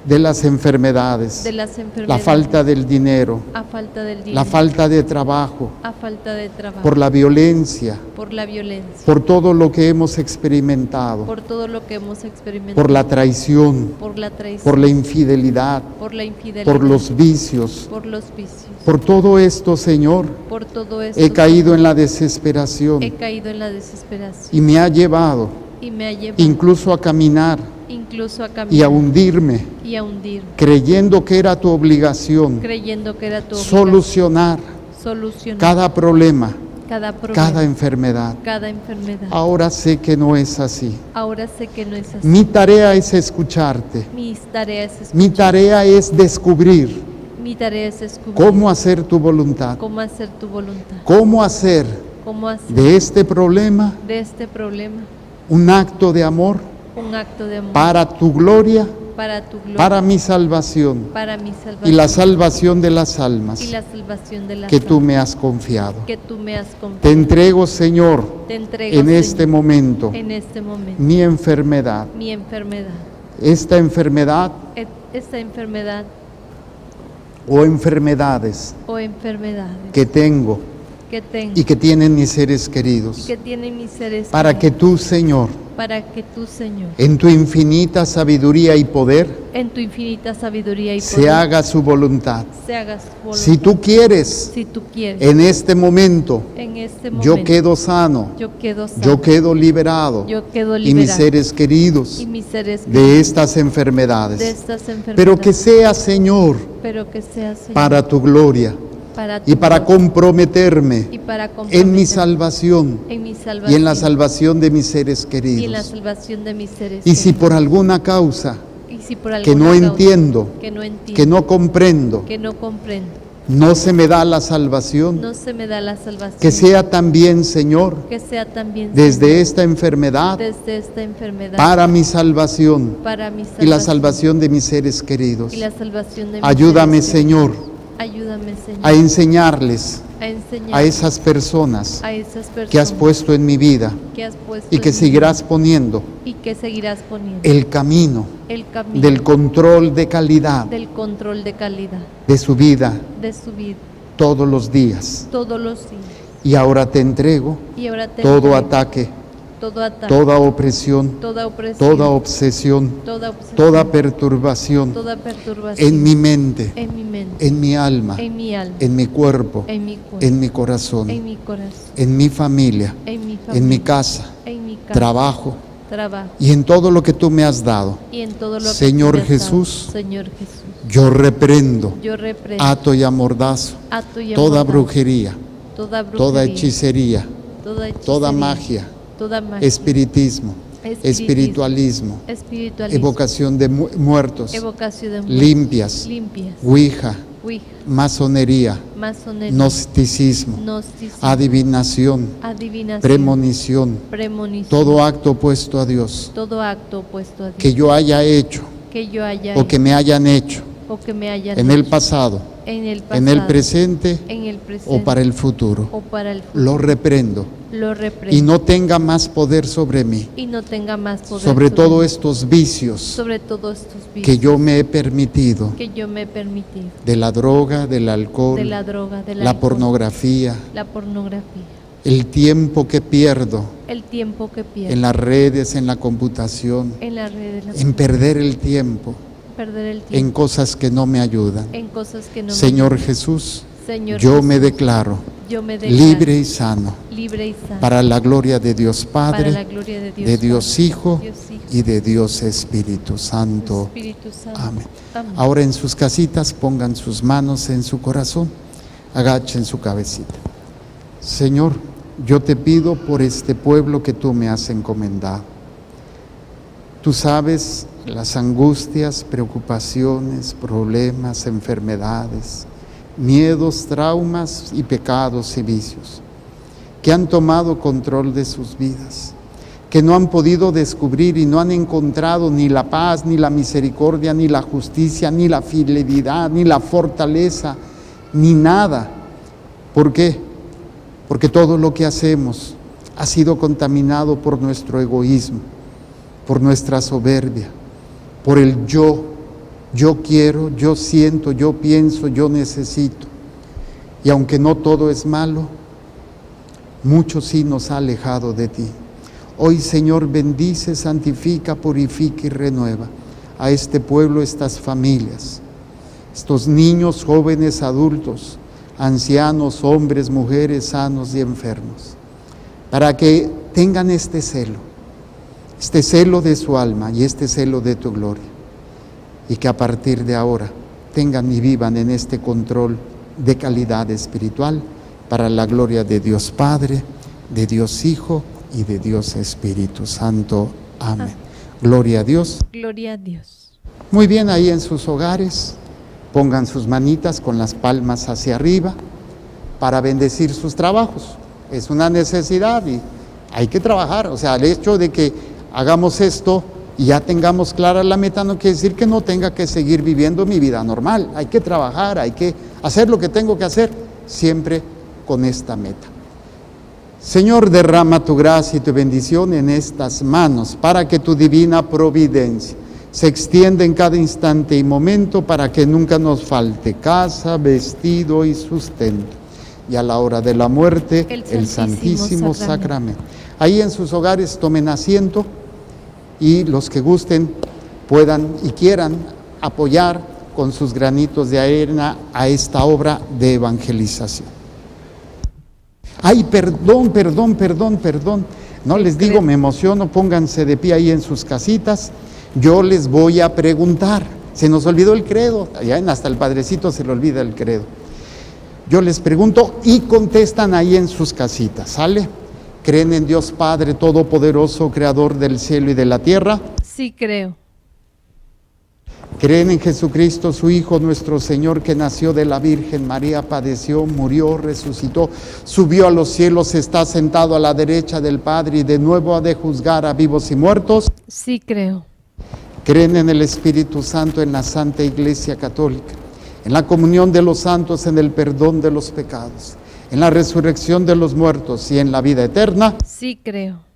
Speaker 1: de las enfermedades,
Speaker 2: de las enfermedades,
Speaker 1: la falta del dinero,
Speaker 2: a falta del dinero,
Speaker 1: la falta de trabajo,
Speaker 2: a falta de trabajo,
Speaker 1: por la violencia,
Speaker 2: por la violencia,
Speaker 1: por todo lo que hemos experimentado,
Speaker 2: por todo lo que hemos experimentado,
Speaker 1: por la traición,
Speaker 2: por la traición,
Speaker 1: por la infidelidad,
Speaker 2: por la infidelidad,
Speaker 1: por los vicios.
Speaker 2: por los vicios,
Speaker 1: Por todo esto, Señor,
Speaker 2: por todo esto
Speaker 1: he caído en la desesperación
Speaker 2: he caído en la desesperación
Speaker 1: y me ha llevado
Speaker 2: y me ha llevado
Speaker 1: incluso a caminar
Speaker 2: incluso a
Speaker 1: y a
Speaker 2: caminar
Speaker 1: hundirme,
Speaker 2: y a hundir,
Speaker 1: creyendo que era tu obligación
Speaker 2: creyendo que era tu obligación
Speaker 1: solucionar
Speaker 2: solucionar
Speaker 1: cada problema,
Speaker 2: cada problema,
Speaker 1: cada enfermedad.
Speaker 2: cada enfermedad.
Speaker 1: Ahora sé que no es así.
Speaker 2: Ahora sé que no es así.
Speaker 1: Mi tarea es escucharte.
Speaker 2: Mis tareas es
Speaker 1: Mi tarea es descubrir
Speaker 2: mi tarea es descubrir
Speaker 1: cómo hacer tu voluntad,
Speaker 2: cómo hacer tu voluntad,
Speaker 1: cómo hacer
Speaker 2: cómo hacer
Speaker 1: de este problema
Speaker 2: de este problema
Speaker 1: un acto de amor
Speaker 2: un acto de amor
Speaker 1: para tu gloria,
Speaker 2: para tu gloria,
Speaker 1: para mi salvación
Speaker 2: para mi
Speaker 1: y
Speaker 2: salvación
Speaker 1: la salvación de las almas
Speaker 2: y la salvación de las
Speaker 1: que tú
Speaker 2: almas
Speaker 1: me has confiado.
Speaker 2: que tú me has confiado.
Speaker 1: Te entrego, Señor,
Speaker 2: Te entrego,
Speaker 1: en
Speaker 2: Señor,
Speaker 1: este momento
Speaker 2: en este momento
Speaker 1: mi enfermedad.
Speaker 2: mi enfermedad,
Speaker 1: Esta enfermedad
Speaker 2: esta enfermedad
Speaker 1: o enfermedades
Speaker 2: o enfermedades
Speaker 1: que tengo
Speaker 2: que tengo
Speaker 1: y que tienen mis seres queridos,
Speaker 2: que tienen mis seres
Speaker 1: para que tú, Señor,
Speaker 2: para que tú, Señor,
Speaker 1: en tu infinita sabiduría y poder,
Speaker 2: en tu infinita sabiduría y
Speaker 1: se
Speaker 2: poder,
Speaker 1: haga su voluntad.
Speaker 2: se haga su voluntad.
Speaker 1: Si tú quieres,
Speaker 2: Si tú quieres,
Speaker 1: en este momento,
Speaker 2: en este momento,
Speaker 1: yo quedo sano,
Speaker 2: yo quedo sano,
Speaker 1: yo quedo liberado,
Speaker 2: yo quedo
Speaker 1: y mis
Speaker 2: liberado,
Speaker 1: seres queridos
Speaker 2: y mis seres
Speaker 1: de estas
Speaker 2: de
Speaker 1: enfermedades.
Speaker 2: estas enfermedades,
Speaker 1: Pero que sea, Señor,
Speaker 2: pero que sea, Señor,
Speaker 1: para tu gloria
Speaker 2: para tu
Speaker 1: y para
Speaker 2: gloria,
Speaker 1: comprometerme
Speaker 2: y para
Speaker 1: en mi
Speaker 2: comprometerme
Speaker 1: salvación
Speaker 2: en mi
Speaker 1: y
Speaker 2: salvación
Speaker 1: en la salvación de mis seres
Speaker 2: y en la
Speaker 1: queridos.
Speaker 2: salvación de mis seres
Speaker 1: Y si
Speaker 2: queridos.
Speaker 1: por alguna causa
Speaker 2: Y si por
Speaker 1: que
Speaker 2: alguna
Speaker 1: no
Speaker 2: causa
Speaker 1: entiendo,
Speaker 2: que no entiendo,
Speaker 1: que no comprendo,
Speaker 2: que no comprendo,
Speaker 1: no se me da la salvación,
Speaker 2: no se me da la salvación,
Speaker 1: que sea también, Señor,
Speaker 2: que sea también,
Speaker 1: desde
Speaker 2: Señor,
Speaker 1: esta enfermedad
Speaker 2: desde esta enfermedad
Speaker 1: para mi salvación
Speaker 2: para mi
Speaker 1: y la salvación de mis seres queridos.
Speaker 2: y la salvación de mis
Speaker 1: Ayúdame,
Speaker 2: seres queridos.
Speaker 1: Señor,
Speaker 2: Ayúdame, Señor,
Speaker 1: a enseñarles
Speaker 2: a enseñar
Speaker 1: a esas personas
Speaker 2: a esas personas
Speaker 1: que has puesto en mi vida
Speaker 2: que has puesto
Speaker 1: y que
Speaker 2: en mi
Speaker 1: seguirás poniendo
Speaker 2: vida y que seguirás poniendo
Speaker 1: el camino
Speaker 2: el camino
Speaker 1: del control de calidad
Speaker 2: del control de calidad
Speaker 1: de su vida
Speaker 2: de su vida
Speaker 1: todos los días.
Speaker 2: todos los días.
Speaker 1: Y ahora te entrego
Speaker 2: Y ahora te
Speaker 1: todo
Speaker 2: entrego
Speaker 1: ataque,
Speaker 2: todo ataque,
Speaker 1: toda opresión,
Speaker 2: toda opresión,
Speaker 1: toda obsesión,
Speaker 2: toda obsesión,
Speaker 1: toda perturbación
Speaker 2: toda perturbación
Speaker 1: en mi mente,
Speaker 2: en mi mente,
Speaker 1: en mi alma,
Speaker 2: en mi alma,
Speaker 1: en mi cuerpo,
Speaker 2: en mi cuerpo,
Speaker 1: en mi corazón,
Speaker 2: en mi corazón,
Speaker 1: en mi familia,
Speaker 2: en mi familia,
Speaker 1: en mi casa,
Speaker 2: en mi casa,
Speaker 1: trabajo,
Speaker 2: trabajo
Speaker 1: y en todo lo que tú me has dado.
Speaker 2: y en todo lo que
Speaker 1: Señor
Speaker 2: tú me has dado.
Speaker 1: Jesús,
Speaker 2: Señor Jesús,
Speaker 1: yo reprendo,
Speaker 2: yo reprendo,
Speaker 1: ato y amordazo
Speaker 2: ato y
Speaker 1: toda
Speaker 2: amordazo,
Speaker 1: brujería,
Speaker 2: toda brujería,
Speaker 1: toda hechicería,
Speaker 2: toda
Speaker 1: toda
Speaker 2: hechicería,
Speaker 1: magia,
Speaker 2: toda magia,
Speaker 1: espiritismo, espiritualismo,
Speaker 2: espiritualismo,
Speaker 1: evocación de muertos,
Speaker 2: evocación de muertos,
Speaker 1: limpias,
Speaker 2: limpias,
Speaker 1: ouija,
Speaker 2: ouija,
Speaker 1: masonería,
Speaker 2: masonería,
Speaker 1: gnosticismo,
Speaker 2: gnosticismo,
Speaker 1: adivinación,
Speaker 2: adivinación,
Speaker 1: premonición,
Speaker 2: premonición,
Speaker 1: todo acto opuesto a Dios
Speaker 2: todo acto opuesto a Dios
Speaker 1: que yo haya hecho
Speaker 2: que yo haya
Speaker 1: o que me hayan hecho
Speaker 2: o que me hayan
Speaker 1: en el
Speaker 2: hecho
Speaker 1: pasado,
Speaker 2: en el pasado,
Speaker 1: en el presente
Speaker 2: en el presente
Speaker 1: o para el futuro.
Speaker 2: o para el futuro.
Speaker 1: Lo reprendo
Speaker 2: Lo reprendo
Speaker 1: y no tenga más poder sobre mí,
Speaker 2: y no tenga más poder
Speaker 1: sobre todos
Speaker 2: mí,
Speaker 1: estos vicios
Speaker 2: sobre todos estos vicios
Speaker 1: que yo me he permitido,
Speaker 2: que yo me he permitido,
Speaker 1: de la droga, del alcohol,
Speaker 2: de la droga, de
Speaker 1: la pornografía,
Speaker 2: la pornografía,
Speaker 1: el tiempo que pierdo
Speaker 2: el tiempo que pierdo
Speaker 1: en las redes, en la computación,
Speaker 2: en las redes,
Speaker 1: en perder el tiempo
Speaker 2: perder el
Speaker 1: en
Speaker 2: tiempo
Speaker 1: cosas que no me ayudan.
Speaker 2: en cosas que no
Speaker 1: Señor
Speaker 2: me ayudan.
Speaker 1: Jesús,
Speaker 2: Señor
Speaker 1: yo
Speaker 2: Jesús,
Speaker 1: me declaro
Speaker 2: yo me declaro
Speaker 1: libre y sano
Speaker 2: libre y sano
Speaker 1: para la gloria de Dios
Speaker 2: para
Speaker 1: Padre,
Speaker 2: la gloria de Dios,
Speaker 1: de Dios
Speaker 2: Padre,
Speaker 1: Hijo
Speaker 2: Dios Hijo,
Speaker 1: y de Dios Espíritu Santo.
Speaker 2: Espíritu Santo.
Speaker 1: Amén.
Speaker 2: Amén.
Speaker 1: Ahora en sus casitas pongan sus manos en su corazón, agachen su cabecita. Señor, yo te pido por este pueblo que tú me has encomendado. Tú sabes las angustias, preocupaciones, problemas, enfermedades, miedos, traumas y pecados y vicios que han tomado control de sus vidas, que no han podido descubrir y no han encontrado ni la paz, ni la misericordia, ni la justicia, ni la fidelidad, ni la fortaleza, ni nada. ¿Por qué? Porque todo lo que hacemos ha sido contaminado por nuestro egoísmo, por nuestra soberbia, por el yo quiero, yo siento, yo pienso, yo necesito. Y aunque no todo es malo, mucho sí nos ha alejado de ti. Hoy, Señor, bendice, santifica, purifica y renueva a este pueblo, estas familias, estos niños, jóvenes, adultos, ancianos, hombres, mujeres, sanos y enfermos, para que tengan este celo de su alma y este celo de tu gloria, y que a partir de ahora tengan y vivan en este control de calidad espiritual para la gloria de Dios Padre, de Dios Hijo y de Dios Espíritu Santo. Amén. Gloria a Dios.
Speaker 2: Gloria a Dios.
Speaker 1: Muy bien, ahí en sus hogares pongan sus manitas con las palmas hacia arriba para bendecir sus trabajos. Es una necesidad y hay que trabajar. O sea, el hecho de que hagamos esto y ya tengamos clara la meta no quiere decir que no tenga que seguir viviendo mi vida normal. Hay que trabajar, hay que hacer lo que tengo que hacer, siempre con esta meta. Señor, derrama tu gracia y tu bendición en estas manos para que tu divina providencia se extienda en cada instante y momento para que nunca nos falte casa, vestido y sustento. Y a la hora de la muerte, el Santísimo Sacramento. Ahí en sus hogares tomen asiento y los que gusten puedan y quieran apoyar con sus granitos de arena a esta obra de evangelización. Ay, perdón. No les digo, me emociono, pónganse de pie ahí en sus casitas. Yo les voy a preguntar, se nos olvidó el credo, hasta el padrecito se le olvida el credo. Yo les pregunto y contestan ahí en sus casitas, ¿sale? ¿Creen en Dios Padre Todopoderoso, Creador del cielo y de la tierra?
Speaker 2: Sí creo.
Speaker 1: ¿Creen en Jesucristo, su Hijo, nuestro Señor, que nació de la Virgen María, padeció, murió, resucitó, subió a los cielos, está sentado a la derecha del Padre y de nuevo ha de juzgar a vivos y muertos?
Speaker 2: Sí creo.
Speaker 1: ¿Creen en el Espíritu Santo, en la Santa Iglesia Católica, en la comunión de los santos, en el perdón de los pecados, en la resurrección de los muertos y en la vida eterna?
Speaker 2: Sí creo.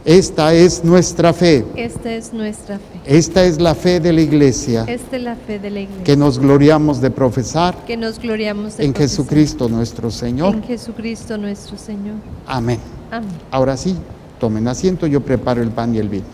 Speaker 1: Esta es nuestra fe.
Speaker 2: Esta es nuestra fe.
Speaker 1: Esta es la fe de la Iglesia.
Speaker 2: Esta es la fe de la Iglesia.
Speaker 1: Que nos gloriamos de profesar.
Speaker 2: Que nos gloriamos de
Speaker 1: en
Speaker 2: profesar.
Speaker 1: Jesucristo nuestro Señor.
Speaker 2: En Jesucristo nuestro Señor.
Speaker 1: Amén.
Speaker 2: Amén.
Speaker 1: Ahora sí, tomen asiento, yo preparo el pan y el vino.